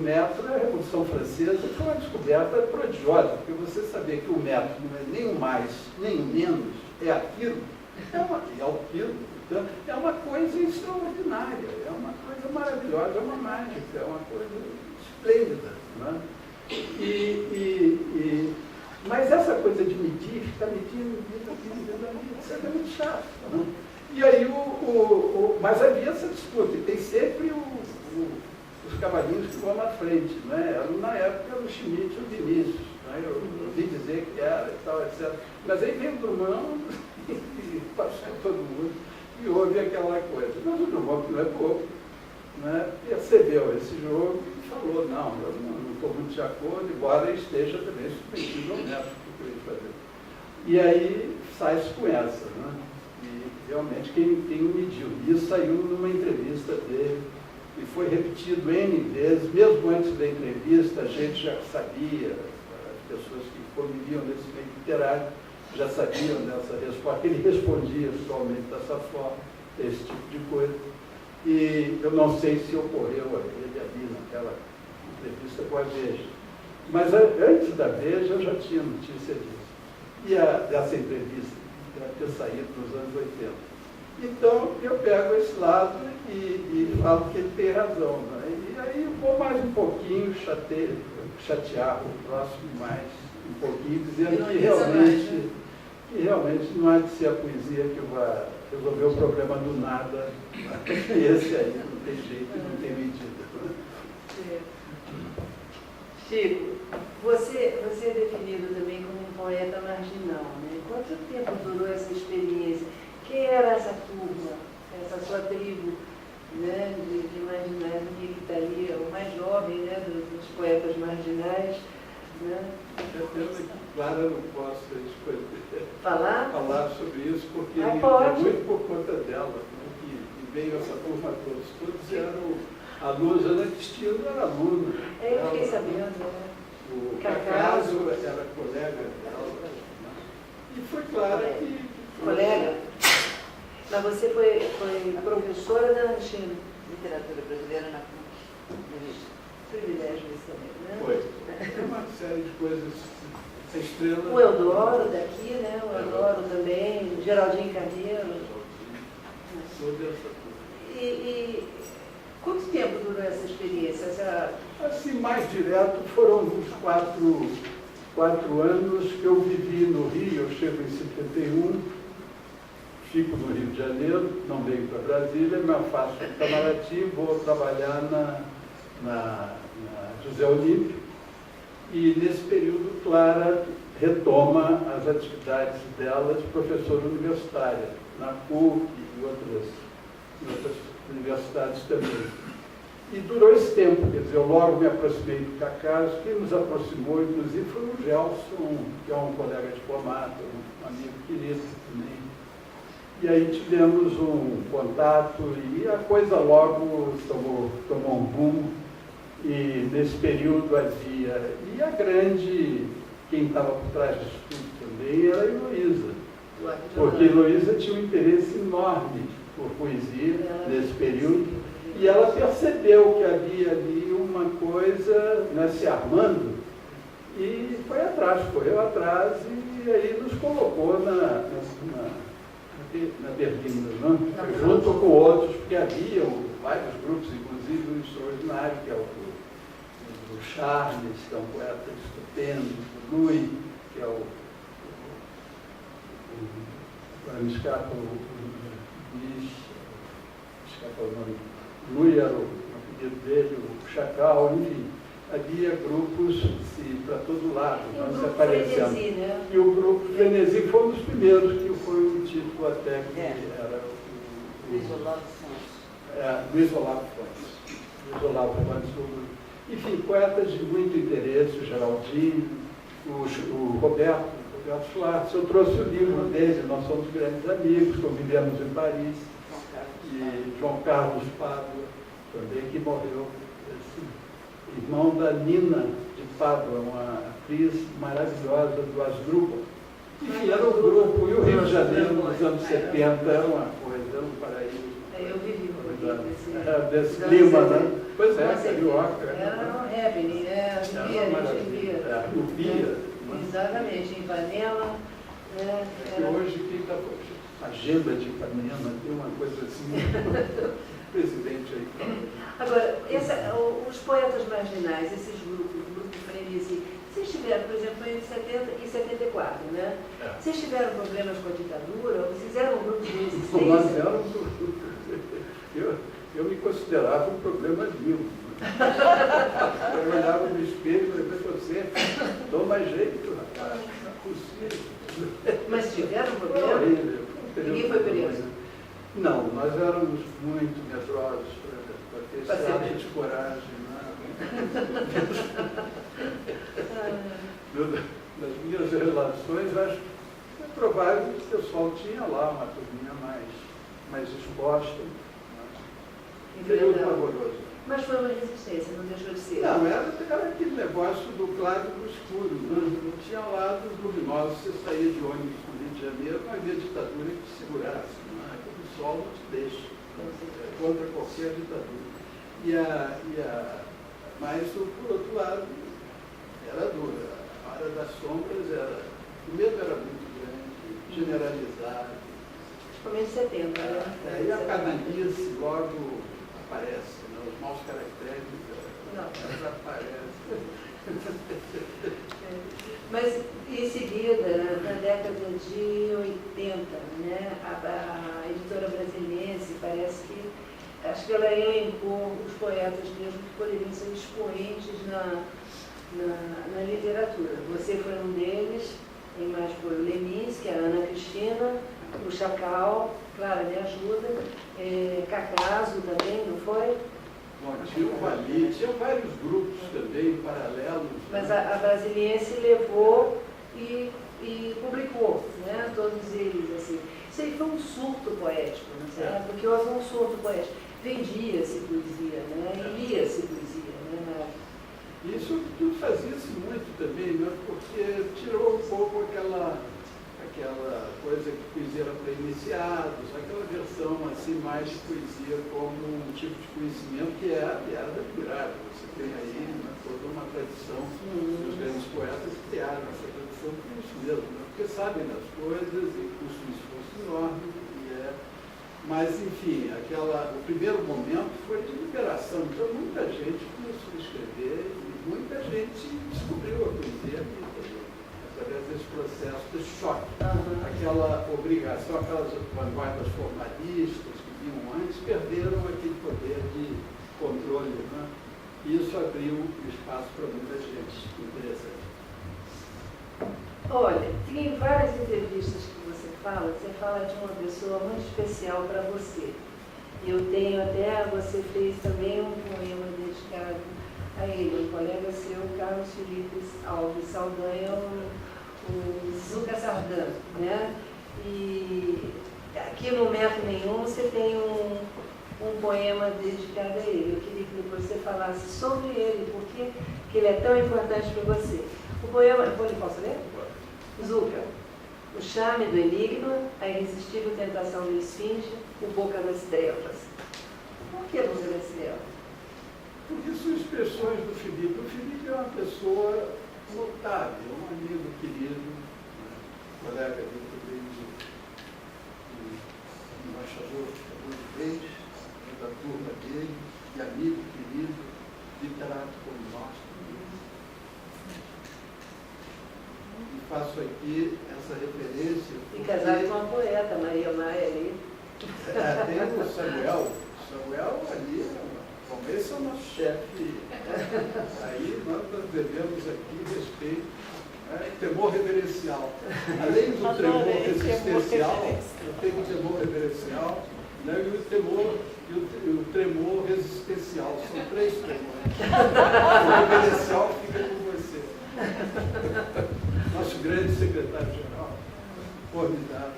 a Revolução Francesa, foi uma descoberta prodigiosa, porque você sabia que o metro não é nem o mais, nem o menos, é aquilo, é o quilo. Então, é uma coisa extraordinária, é uma coisa maravilhosa, é uma mágica, é uma coisa esplêndida. Né? Mas essa coisa de medir, ficar medindo, isso é muito chato. Né? E aí, mas havia essa disputa, e tem sempre os cavalinhos que vão na frente. Né? Na época, o Schmidt e o Vinícius. Né? Eu ouvi dizer que era e tal, etc. Mas aí veio o Drummond e passou todo mundo, e houve aquela coisa. Mas o Drummond, que não é pouco, né? Percebeu esse jogo e falou, não, eu não estou muito de acordo, embora esteja também submetido ao método que eu queria fazer. E aí sai-se com essa. Né? Realmente quem mediu. Isso saiu numa entrevista dele e foi repetido N vezes, mesmo antes da entrevista, a gente já sabia, as pessoas que conviviam nesse meio literário já sabiam dessa resposta, ele respondia pessoalmente dessa forma, esse tipo de coisa. E eu não sei se ocorreu a ele ali naquela entrevista com a Veja. Mas antes da Veja eu já tinha notícia disso. E dessa entrevista deve ter saído nos anos 80. Então, eu pego esse lado e falo que ele tem razão. Né? E aí eu vou mais um pouquinho chatear o próximo mais um pouquinho, dizendo que realmente não há de ser a poesia que vai resolver o problema do nada. Esse aí não tem jeito, não tem medida. Né? Chico, você é definido também como um poeta marginal, né? Quanto tempo durou essa experiência? Quem era essa turma, essa sua tribo, né, de marginais, que está ali, o mais jovem, né, dos poetas marginais? Né? Clara, não posso escolher falar sobre isso, porque é muito por conta dela, né, que veio essa turma todos eram alunos. Ana Cristina era aluna. Eu fiquei sabendo, né? O Cacaso era colega dela. Né? E foi Clara que... Colega? Mas você foi professora da literatura brasileira na PUC. Privilégio isso também, né? Foi. É uma série de coisas. Essa estrela... O Eudoro daqui, né? O Eudoro também, o Geraldinho Carneiro. Toda essa coisa. E quanto tempo durou essa experiência? Assim, mais direto, foram uns 4 anos que eu vivi no Rio. Eu chego em 71, fico no Rio de Janeiro, não venho para Brasília, me afasto do Itamaraty, vou trabalhar na José Olímpio. E nesse período, Clara retoma as atividades dela de professora universitária, na PUC e outras universidades também. E durou esse tempo, quer dizer, eu logo me aproximei do Cacaso, quem nos aproximou, inclusive, foi o Gelson, que é um colega diplomata, um amigo querido também. E aí tivemos um contato e a coisa logo tomou um rumo. E nesse período havia... E a grande, quem estava por trás disso tudo também, era a Heloísa. Porque a Heloísa tinha um interesse enorme por poesia nesse período. E ela percebeu que havia ali uma coisa, né, se armando, e correu atrás e aí nos colocou na Berlinda, né? Junto com outros, porque havia vários grupos, inclusive um extraordinário, que é o Charles, que é um poeta estupendo, o Louis, que é agora me escapa o nome. Lui era o apelido dele, o Chacal, enfim. Havia grupos para todo lado, se aparecendo. Frenesi, né? E o grupo Frenesi foi um dos primeiros, que foi o título até que era o Luiz Olavo Fontes. Luiz Olavo Fontes. Luiz Olavo Fontes. Enfim, poetas de muito interesse, o Geraldinho, o Roberto Schwartz. Eu trouxe o livro dele, nós somos grandes amigos, convivemos em Paris. E João Carlos Pádua, também, que morreu, irmão da Nina de Pádua, uma atriz maravilhosa do Asdrubal. Enfim, era um grupo, e o Rio de Janeiro, nos anos 70, era uma coisa, era um paraíso. Eu vivi com ele. desse clima, né? Pois é, Com certeza. carioca. Era um happening, né? A gente via. No Bia. Exatamente, em Ipanema. Né? E hoje quem está agenda de Ipanema, tem uma coisa assim, o presidente aí fala. Agora, os poetas marginais, esses grupos, o grupo Frenesi, vocês tiveram, por exemplo, em 70 e 74, né? Vocês tiveram problemas com a ditadura? Ou vocês eram um grupo de resistência? Nós éramos, eu me considerava um problema vivo. Eu olhava no espelho e falei, você toma jeito, rapaz, não é possível. Mas tiveram problema? Ninguém foi preso? Não, nós éramos muito medrosos para ter esse ato de coragem. Das minhas relações, acho que é provável que o pessoal tinha lá uma turminha mais exposta. Período laboroso. Mas foi uma resistência, não deixou de ser. Não, era aquele negócio do claro e do escuro. Não tinha lados luminosos. Você saía de ônibus no Rio de Janeiro, não havia ditadura que te segurasse. O sol não te deixa. Contra qualquer ditadura. Mas, por outro lado, era dura. A área das sombras o medo era muito grande, generalizado. Principalmente em 70, né? E a canalice logo aparece, né? Os maus caracteres elas aparecem. Mas em seguida, na década de 80, né, a editora Brasiliense parece que, acho que ela elencou os poetas mesmo que poderiam ser expoentes na literatura. Você foi um deles, tem mais foi o Leminski, a Ana Cristina, o Chacal, Clara me ajuda, Cacaso também, não foi? Bom, tinha o Vali, tinha vários grupos também, paralelos. Mas a Brasiliense levou e publicou, né, todos eles, assim. Isso aí foi um surto poético, né, porque houve um surto poético. Vendia-se poesia, né, e lia-se poesia, né. Isso tudo fazia-se muito também, né, porque tirou um pouco aquela coisa que poesia era para iniciados, aquela versão assim mais de poesia como um tipo de conhecimento que era admirável. Você tem aí, né, toda uma tradição dos grandes poetas que criaram essa tradição por isso mesmo, né, porque sabem das coisas e custam um esforço enorme. Mas, enfim, o primeiro momento foi de liberação. Então, muita gente começou a escrever e muita gente descobriu a poesia através desse processo de choque. Aquela obrigação, aquelas vanguardas formalistas que vinham antes, perderam aquele poder de controle. Né? E isso abriu espaço para muita gente interessante. Olha, tem várias entrevistas que você fala de uma pessoa muito especial para você. Eu tenho até, você fez também um poema dedicado a ele, um colega seu, Carlos Felipe Alves Saldanha, o Zuca Sardan, né? E aqui no Método Nenhum você tem um poema dedicado a ele. Eu queria que depois você falasse sobre ele, porque que ele é tão importante para você. O poema, posso ler? Zuca, o charme do enigma, a irresistível tentação do esfinge, o boca das trevas. Por que boca das trevas? Porque são expressões do Felipe. O Felipe é uma pessoa notável, um amigo querido, colega dele também de embaixador de Reis, da turma dele, de amigo querido, literato como nós. E faço aqui essa referência. E casado com uma poeta, Maria Maia ali. Tem o Samuel. Samuel ali, bom, esse é o nosso chefe. Aí nós devemos aqui respeito, né? Temor reverencial. Além do tremor existencial, eu tenho o temor reverencial, né? E o tremor resistencial. São três tremores. O reverencial fica com você. Nosso grande secretário-geral, formidável,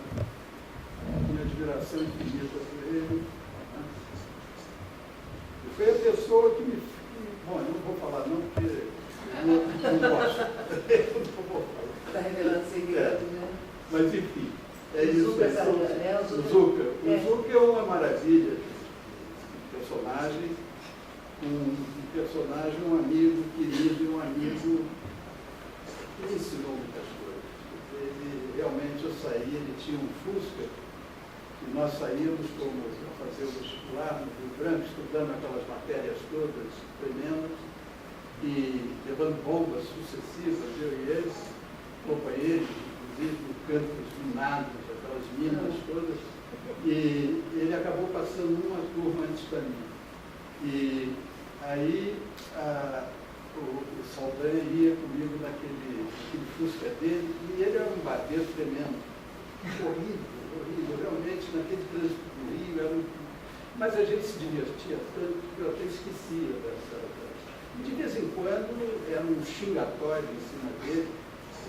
minha admiração infinita por ele. E foi a pessoa que me... Bom, eu não vou falar não, porque eu não gosto. Eu não vou falar. Está revelando segredo, né? Mas, enfim, é isso. Zuca, né? O Zuca é uma maravilha de um amigo querido e um amigo que me ensinou muitas coisas. Ele realmente, eu saí, ele tinha um Fusca, e nós saímos para fazer o vestibular no Rio Branco, estudando aquelas matérias todas tremendas, e levando bombas sucessivas, eu e ele, companheiros, inclusive no campos minados, aquelas minas todas, e ele acabou passando uma turma antes da minha. E aí o Saldanha ia comigo naquele Fusca dele, e ele era um barbeiro tremendo, horrível, realmente naquele trânsito do Rio, mas a gente se divertia tanto que eu até esquecia dessa. De vez em quando era um xingatório em cima dele,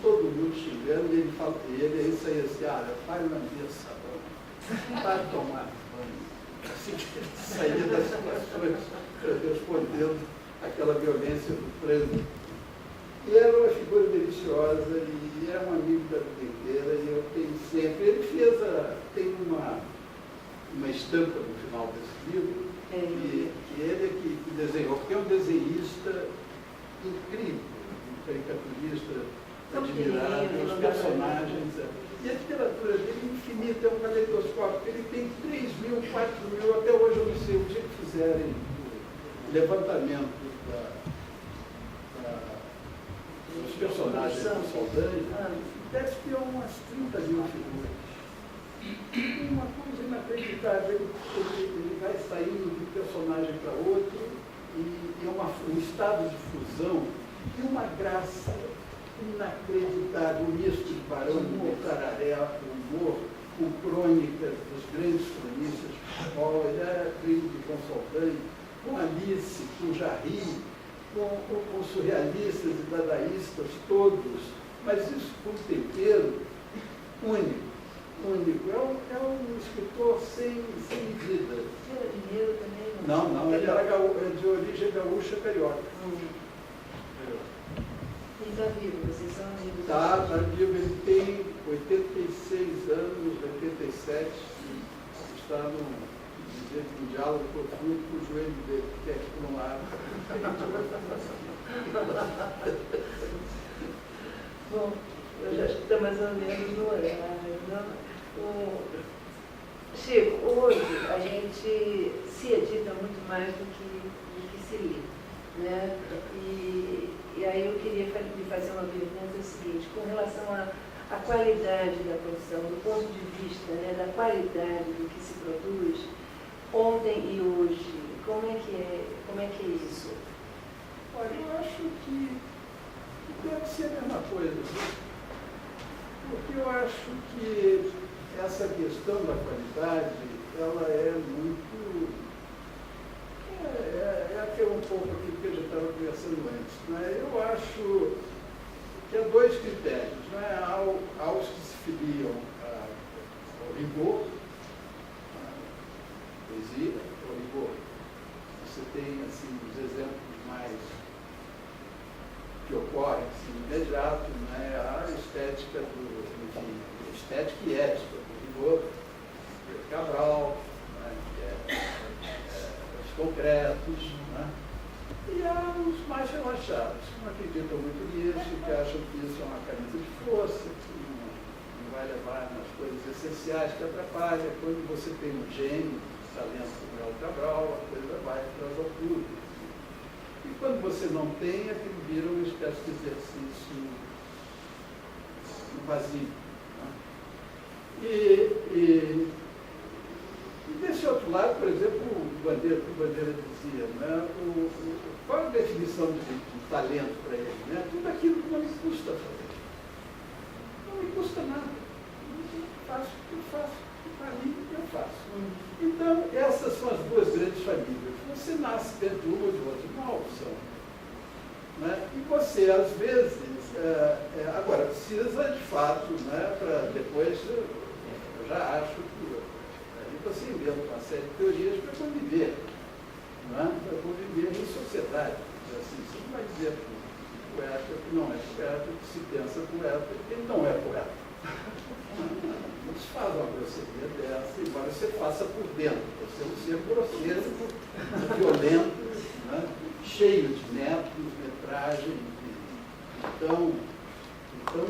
todo mundo xingando, e ele aí saía assim, vai na minha sabão, vai tomar banho. Assim que ele saía das situações respondendo aquela violência do trânsito. E era uma figura deliciosa, e era um amigo da vida inteira, e eu tenho sempre. Ele tem uma estampa no final desse livro, que ele é que desenhou, porque é um desenhista incrível, um caricaturista admirável, os personagens. E a literatura dele é infinita, é um caleidoscópio. Ele tem 3.000, 4.000, até hoje eu não sei, o dia que fizerem o levantamento dos personagens do Saldanha, deve ter umas 30.000 figuras. Uma coisa inacreditável, ele vai saindo de um personagem para outro, e é um estado de fusão e uma graça inacreditável, um misto de Barão, de Tararé, humor, com crônicas dos grandes cronistas de futebol. Ele era primo de Saldanha, com Alice, com Jarry, com surrealistas e dadaístas todos, mas isso com um tempero único. É um escritor sem medida. Ele era mineiro também? Não, ele era de origem gaúcha carioca. E está vivo, vocês são amigos? Está vivo, ele tem 86 anos, 87, está num diálogo profundo com o joelho dele, que é aqui para um lado. Bom, eu já estou mais ou menos no horário, não? Chico, hoje a gente se edita muito mais do que se lê, né? E aí eu queria lhe fazer uma pergunta seguinte, com relação à qualidade da produção, do ponto de vista, né, da qualidade do que se produz, ontem e hoje, como é que é isso? Olha, eu acho que deve ser a mesma coisa, porque eu acho que essa questão da qualidade, ela é muito... É até um pouco aquilo que a gente estava conversando antes. Né? Eu acho que há dois critérios, né? Aos que se filiam ao rigor, poesia, ao rigor. Você tem assim, os exemplos mais que ocorrem assim, imediato, né? A estética estética e ética do rigor, Cabral, né? Que os concretos, né? E há os mais relaxados, que não acreditam muito nisso, que acham que isso é uma camisa de força, que não vai levar nas coisas essenciais, que atrapalha. Quando você tem um gênio, talento como é o Cabral, a coisa vai para as alturas. E quando você não tem, aquilo vira uma espécie de exercício no vazio. Né? E desse outro lado, por exemplo, o Bandeira dizia, né, qual a definição de talento para ele? Né? Tudo aquilo que não me custa fazer. Não me custa nada. Eu faço. Para mim, eu faço. Então, essas são as duas grandes famílias. Você nasce dentro de uma ou de outra, uma opção. Né? E você, às vezes, agora, precisa de fato, né, para depois, eu já acho que você inventa uma série de teorias para conviver, né? Para conviver em sociedade. Assim, você não vai dizer para o poeta que não é poeta, que se pensa poeta, que ele não é poeta. Não se faz uma grosseria dessa, embora você faça por dentro. Você é um ser grosseiro, violento, né? Cheio de métodos, metragem, tão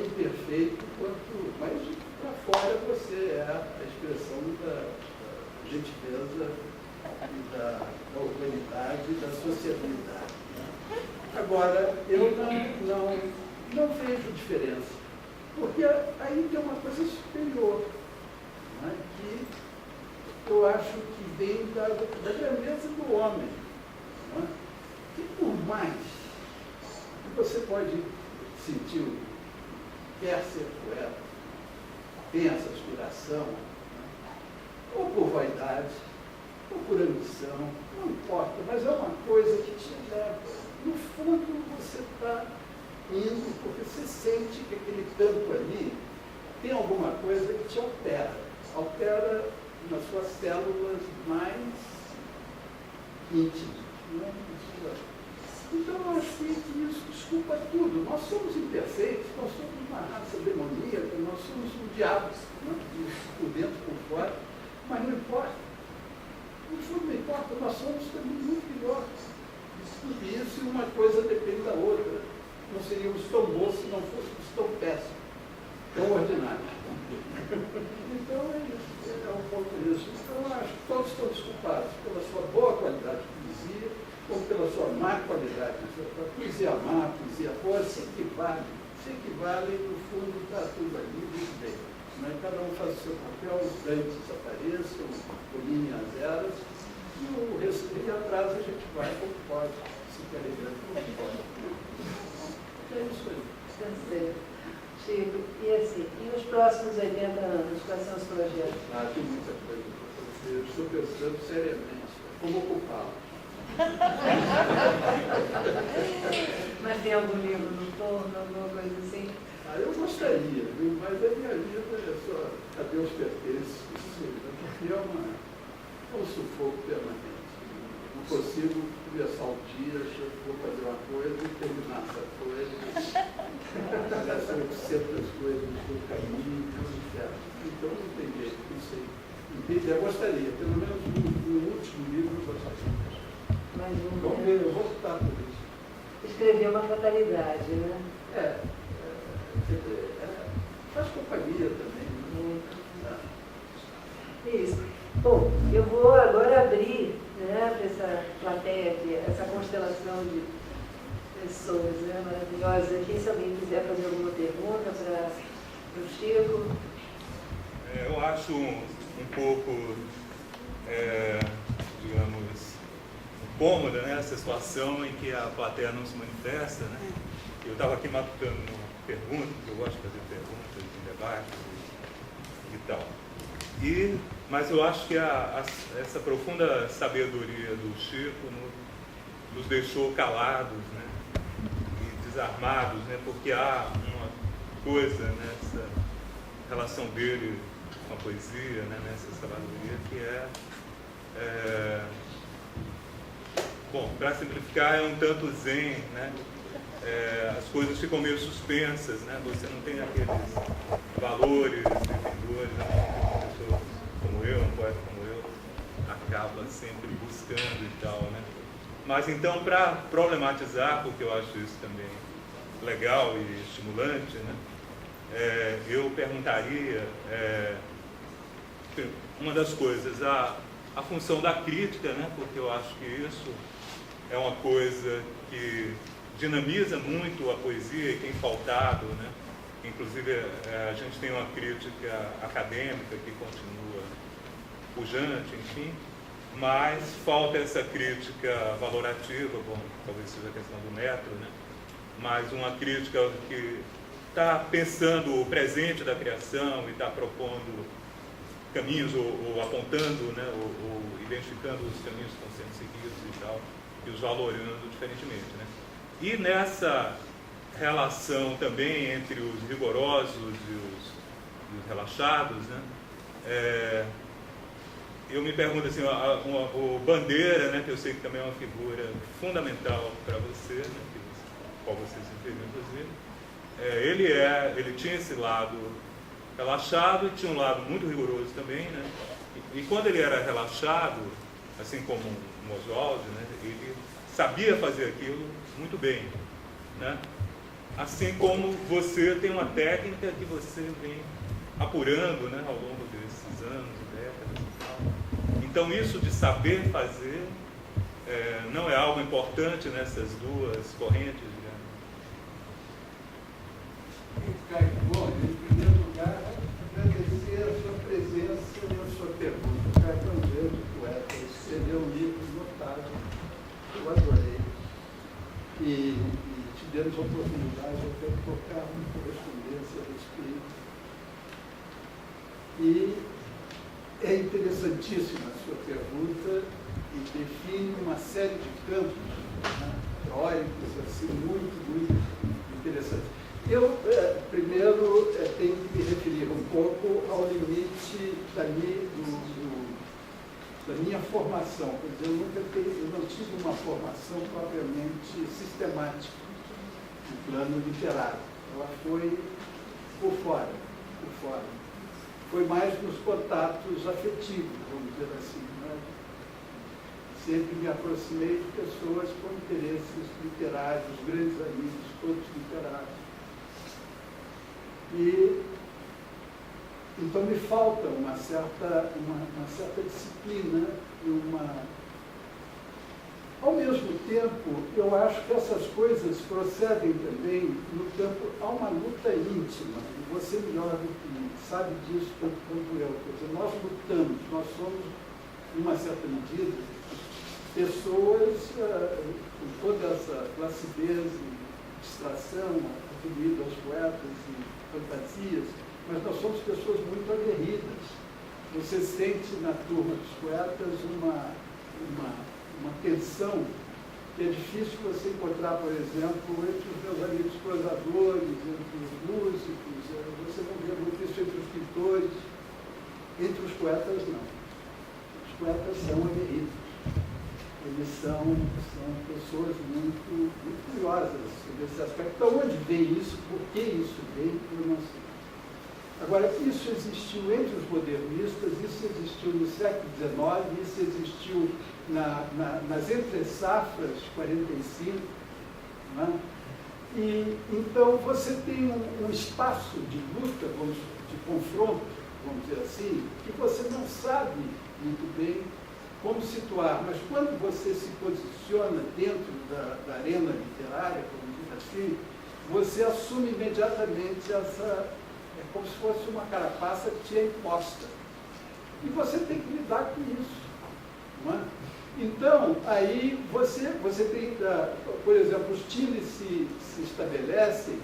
imperfeito quanto. Mas para fora você é a expressão da gentileza e da urbanidade e da sociabilidade. Né? Agora, eu não vejo diferença, porque aí tem uma coisa superior, né, que eu acho que vem da grandeza do homem. Né, que por mais que você pode sentir, quer ser poeta, tem essa aspiração, né, ou por vaidade, ou por ambição, não importa, mas é uma coisa que te leva. No fundo, você está indo porque você sente que aquele campo ali tem alguma coisa que te altera nas suas células mais íntimas. Né? Então, eu acho que isso desculpa tudo. Nós somos imperfeitos, nós somos uma raça demoníaca, nós somos um diabo, né? Por dentro, por fora, mas não importa. No fundo, não importa, nós somos também muito melhores. Isso e uma coisa depende da outra. Não seríamos tão bons se não fôssemos tão péssimos, tão ordinários. Então é isso, é um pouco isso. Então eu acho que todos estão desculpados pela sua boa qualidade de poesia ou pela sua má qualidade. A poesia má, a poesia boa se equivale, e no fundo está tudo ali muito bem. Mas cada um faz o seu papel, os grandes apareçam, dominem as eras, e o resto e atrás a gente vai como pode, se querer ver como pode. É isso aí. Tá certo. Chico, e assim, e nos próximos 80 anos, quais são os projetos? Tem muita coisa para fazer. Eu estou pensando seriamente como ocupá-lo. Mas tem algum livro no torno, alguma coisa assim? Eu gostaria, viu? Mas a minha vida é só a Deus pertence, porque é um sufoco permanente. Não consigo começar um dia, vou fazer uma coisa e terminar essa coisa. Parece 800 coisas no caminho, então não tem jeito, não sei. Eu gostaria, pelo menos no último livro eu gostaria. Vamos ver, eu vou optar por isso. Escrever uma fatalidade, né? Faz companhia também. Isso. Bom, eu vou agora abrir, né, para essa plateia aqui, essa constelação de pessoas, né, maravilhosas aqui. Se alguém quiser fazer alguma pergunta para o Chico. Eu acho um pouco, digamos, incômoda, né, essa situação em que a plateia não se manifesta, né? Eu estava aqui matutando uma pergunta, porque eu gosto de fazer perguntas em debates e tal. Mas eu acho que essa profunda sabedoria do Chico nos deixou calados, né, e desarmados, né, porque há uma coisa nessa relação dele com a poesia, né, nessa sabedoria, que bom, para simplificar, é um tanto zen, né? As coisas ficam meio suspensas, né? Você não tem aqueles valores definidores, né? Uma pessoa como eu, um poeta como eu, acaba sempre buscando e tal, né? Mas então, para problematizar, porque eu acho isso também legal e estimulante, né? Eu perguntaria uma das coisas, a função da crítica, né? Porque eu acho que isso é uma coisa que dinamiza muito a poesia e tem faltado, né? Inclusive, a gente tem uma crítica acadêmica que continua pujante, enfim, mas falta essa crítica valorativa, bom, talvez seja a questão do metro, né? Mas uma crítica que está pensando o presente da criação e está propondo caminhos ou apontando, né? ou identificando os caminhos que estão sendo seguidos e tal, e os valorando diferentemente, né? E nessa relação também entre os rigorosos e os relaxados, né? Eu me pergunto assim, o Bandeira, né, que eu sei que também é uma figura fundamental para você, né, qual você se referiu, inclusive, ele tinha esse lado relaxado e tinha um lado muito rigoroso também, né? E quando ele era relaxado, assim como o Oswald, né, ele sabia fazer aquilo muito bem, né? Assim como você tem uma técnica que você vem apurando, né, ao longo desses anos e décadas e tal. Então isso de saber fazer não é algo importante nessas duas correntes, digamos. Caio, bom, em primeiro lugar, agradecer a sua presença e a sua pergunta. O Caio é um grande poeta, escreveu um livro notável, eu adorei. E tivemos a oportunidade até de tocar uma correspondência a respeito. E é interessantíssima a sua pergunta e define uma série de campos, né, teóricos, assim, muito, muito interessantes. Eu, primeiro, tenho que me referir um pouco ao limite da minha formação. Quer dizer, eu não tive uma formação propriamente sistemática no plano literário. Ela foi por fora. Foi mais nos contatos afetivos, vamos dizer assim, né? Sempre me aproximei de pessoas com interesses literários, grandes amigos, todos literários. E então me falta uma certa disciplina e ao mesmo tempo, eu acho que essas coisas procedem também no campo, há uma luta íntima, e você melhor do que sabe disso tanto quanto eu. Quer dizer, nós lutamos, nós somos, em uma certa medida, pessoas com toda essa placidez e distração atribuída aos poetas e fantasias, mas nós somos pessoas muito aguerridas. Você sente na turma dos poetas uma tensão que é difícil você encontrar, por exemplo, entre os meus amigos prosadores, entre os músicos, você não vê muito isso entre os pintores, entre os poetas não. Os poetas são aguerridos. Eles são pessoas muito curiosas nesse aspecto. Então, onde vem isso? Por que isso vem? Eu não sei. Agora, isso existiu entre os modernistas, isso existiu no século XIX, isso existiu nas entre-safras de 45, né? E então você tem um espaço de luta, de confronto, vamos dizer assim, que você não sabe muito bem como situar, mas quando você se posiciona dentro da arena literária, como diz assim, você assume imediatamente é como se fosse uma carapaça que te é imposta. E você tem que lidar com isso, não é? Então, aí você tem, por exemplo, os times se estabelecem,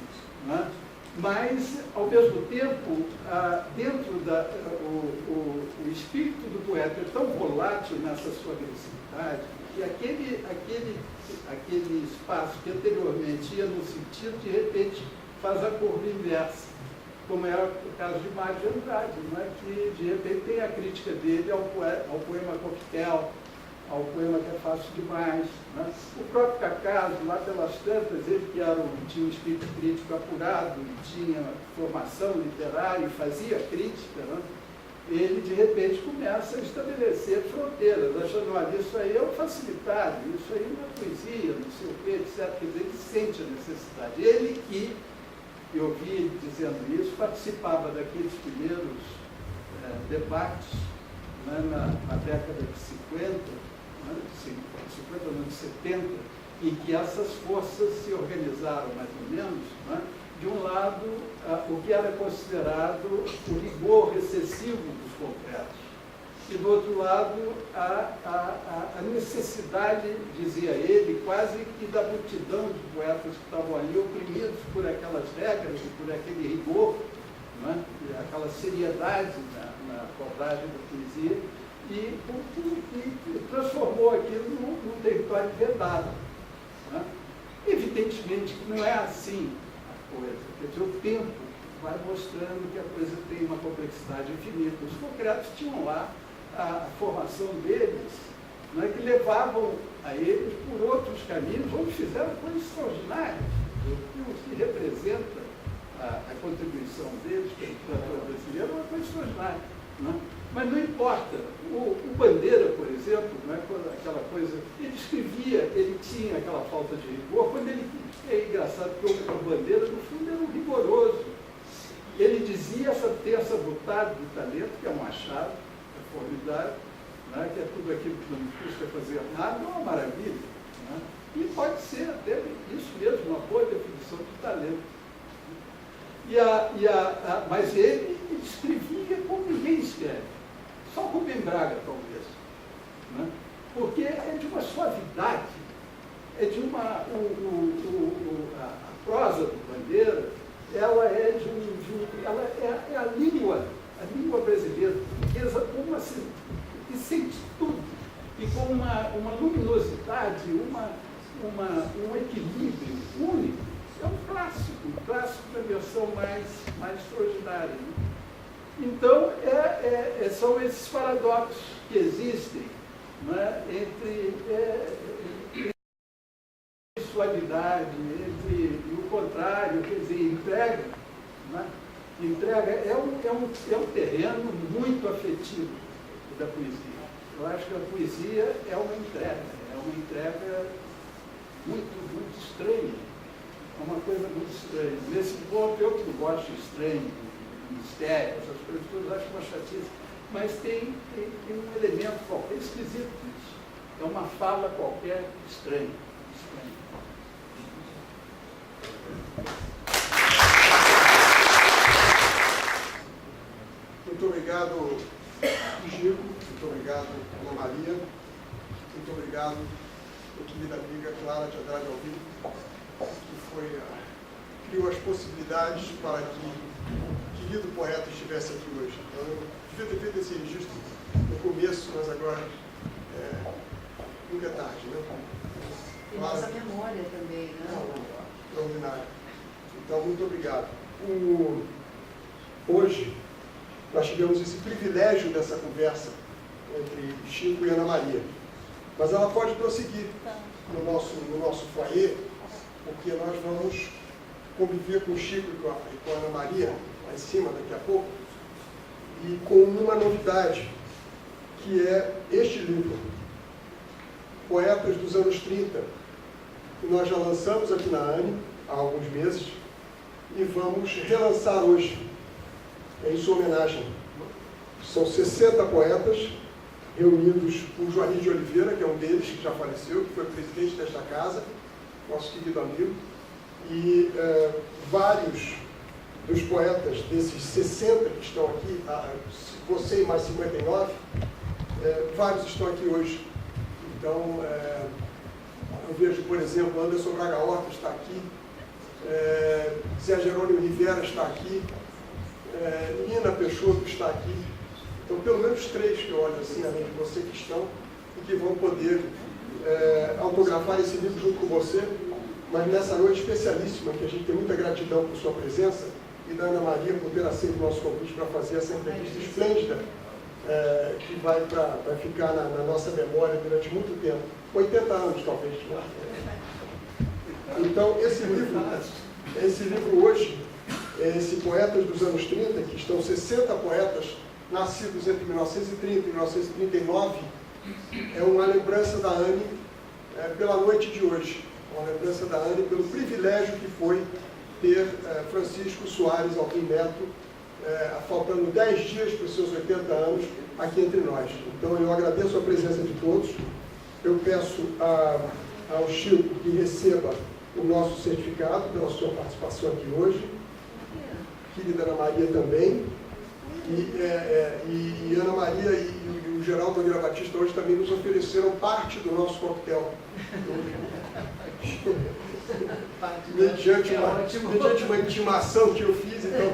né? Mas, ao mesmo tempo, dentro o espírito do poeta é tão volátil nessa sua agressividade que aquele espaço que anteriormente ia no sentido, de repente, faz a curva inversa, como era o caso de Mário de Andrade, não é? Que, de repente, tem a crítica dele ao poema Coquetel, ao poema que é fácil demais. Né? O próprio Cacaso, lá pelas tantas, ele que tinha um espírito crítico apurado, tinha formação literária e fazia crítica, né? Ele, de repente, começa a estabelecer fronteiras, achando, olha, isso aí é um facilitário, isso aí não é poesia, não sei o quê, etc. Quer dizer, ele sente a necessidade. Ele que, eu vi ele dizendo isso, participava daqueles primeiros debates, né, na década de 50, de 70, em que essas forças se organizaram mais ou menos, né? De um lado, o que era considerado o rigor excessivo dos concretos, e do outro lado, a necessidade, dizia ele, quase que da multidão de poetas que estavam ali oprimidos por aquelas regras e por aquele rigor, né? Aquela seriedade na abordagem da poesia, e transformou aquilo num território vedado. Né? Evidentemente que não é assim a coisa. Quer dizer, o tempo vai mostrando que a coisa tem uma complexidade infinita. Os concretos tinham lá a formação deles, né, que levavam a eles por outros caminhos, onde fizeram coisas extraordinárias. O que representa a contribuição deles para a literatura brasileira é uma coisa extraordinária. Né? Mas não importa. O Bandeira, por exemplo, né, aquela coisa, ele escrevia, ele tinha aquela falta de rigor, quando ele, é engraçado porque o Bandeira, no fundo, era um rigoroso. Ele dizia ter essa vontade do talento, que é um achado, é formidável, né, que é tudo aquilo que não custa fazer nada, é uma maravilha. Né? E pode ser até isso mesmo, uma boa definição de talento. Mas ele escrevia como ninguém escreve. Só Rubem Braga, talvez. Né? Porque é de uma suavidade, é de uma... a prosa do Bandeira, ela é ela é a língua brasileira, que sente tudo, e com uma luminosidade, um equilíbrio único. É um clássico da versão mais extraordinária. Né? Então, são esses paradoxos que existem, né, entre suavidade, entre o contrário, quer dizer, entrega. Né? Entrega é um terreno muito afetivo da poesia. Eu acho que a poesia é uma entrega muito estranha. É uma coisa muito estranha. Nesse ponto, eu que não gosto de estranho, de mistério, essas coisas, eu acho uma chatice. Mas tem um elemento qualquer esquisito nisso. É uma fala qualquer estranha. Muito obrigado, Chico. Muito obrigado, Ana Maria. Muito obrigado, minha querida amiga Clara de Andrade Alvim, que criou as possibilidades para que o querido poeta estivesse aqui hoje. Então, eu devia ter feito esse registro no começo, mas agora nunca é tarde, né? E nossa memória também, né? Extraordinário. Então, muito obrigado. Hoje, nós tivemos esse privilégio dessa conversa entre Chico e Ana Maria. Mas ela pode prosseguir no nosso foyer, porque nós vamos conviver com o Chico e com a Ana Maria, lá em cima, daqui a pouco, e com uma novidade, que é este livro, Poetas dos Anos 30, que nós já lançamos aqui na ANE há alguns meses, e vamos relançar hoje, em sua homenagem. São 60 poetas, reunidos por Joaquim de Oliveira, que é um deles, que já faleceu, que foi presidente desta casa, nosso querido amigo, e vários dos poetas, desses 60 que estão aqui, você e mais 59, vários estão aqui hoje. Então, eu vejo, por exemplo, Anderson Braga Horta está aqui, Zé Jerônimo Rivera está aqui, Nina Peixoto está aqui. Então, pelo menos 3 que eu olho assim, além de você, que estão e que vão poder autografar esse livro junto com você, mas nessa noite especialíssima, que a gente tem muita gratidão por sua presença, e da Ana Maria por ter aceito o nosso convite para fazer essa entrevista esplêndida, que vai ficar na nossa memória durante muito tempo, 80 anos talvez. Né? Então, esse livro hoje, esse Poetas dos Anos 30, que estão 60 poetas nascidos entre 1930 e 1939, é uma lembrança da ANE pela noite de hoje, uma lembrança da ANE pelo privilégio que foi ter Francisco Soares Alvim Neto, faltando 10 dias para os seus 80 anos, aqui entre nós. Então, eu agradeço a presença de todos. Eu peço ao Chico que receba o nosso certificado pela sua participação aqui hoje. Querida Ana Maria também. E Ana Maria e o Geraldo Nogueira Batista hoje também nos ofereceram parte do nosso coquetel. Mediante uma intimação que eu fiz, então,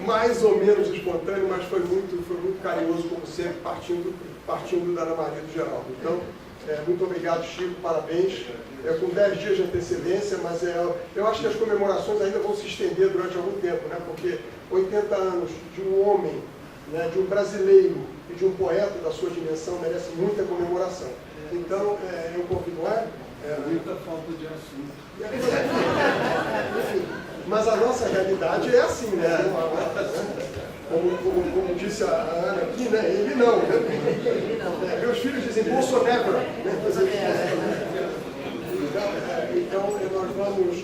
mais ou menos espontâneo, mas foi muito carinhoso, como sempre, partindo da Ana Maria e do Geraldo. Então, muito obrigado, Chico, parabéns. Com 10 dias de antecedência, mas eu acho que as comemorações ainda vão se estender durante algum tempo, né? Porque 80 anos de um homem, né, de um brasileiro e de um poeta da sua dimensão merece muita comemoração. Então, eu convido muita falta de assunto. Enfim, Mas a nossa realidade é assim, né? Como disse a Ana aqui, né? Ele não. Né? Meus filhos dizem Bolsonaro. Né? Então, nós vamos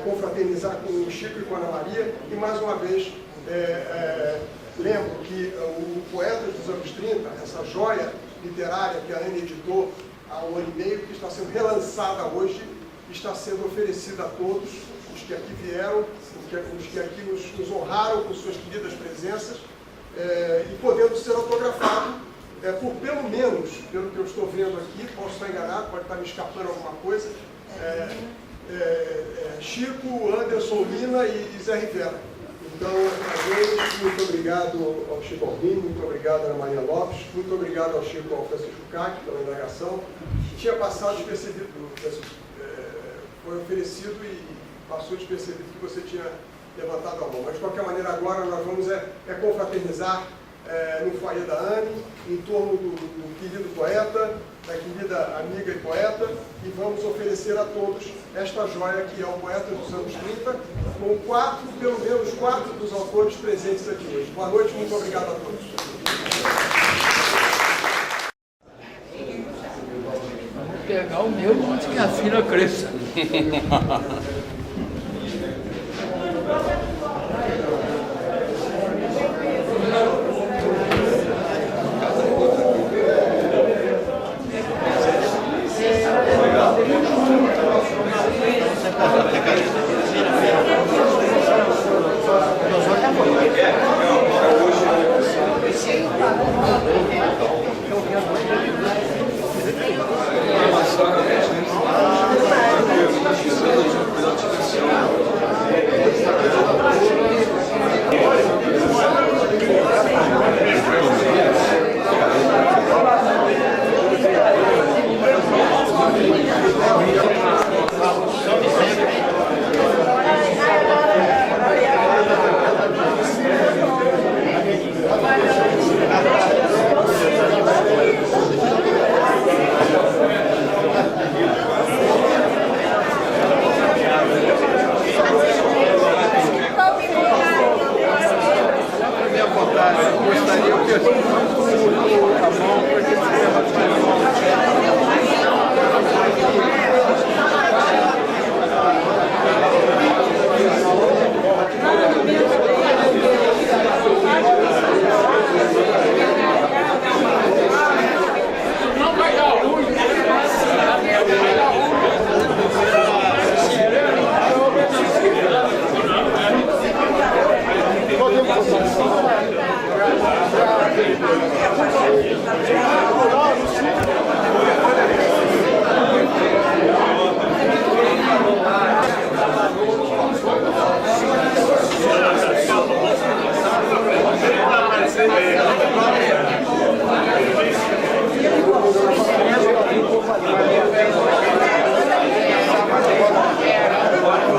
confraternizar com o Chico e com a Ana Maria. E, mais uma vez, lembro que o Poetas dos anos 30, essa joia literária que a Ana editou há um ano e meio, que está sendo relançada hoje, está sendo oferecida a todos os que aqui vieram, os que aqui nos honraram com suas queridas presenças, e podendo ser autografado por pelo menos, pelo que eu estou vendo aqui, posso estar enganado, pode estar me escapando alguma coisa, Chico, Anderson Lina e Zé Rivera. Então, muito obrigado ao Chico Albino, muito obrigado à Ana Maria Lopes, muito obrigado ao Chico, ao Francisco Cac pela indagação. Tinha passado despercebido, foi oferecido e passou despercebido que você tinha levantado a mão. Mas, de qualquer maneira, agora nós vamos confraternizar no foyer da Anne, em torno do querido poeta, da querida amiga e poeta, e vamos oferecer a todos esta joia que é o Poeta dos anos 30, com pelo menos quatro dos autores presentes aqui hoje. Boa noite, muito obrigado a todos. Vou pegar o meu antes que a fila cresça.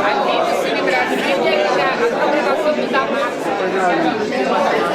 Aqui no Cine Brasil, a programação do Damasco.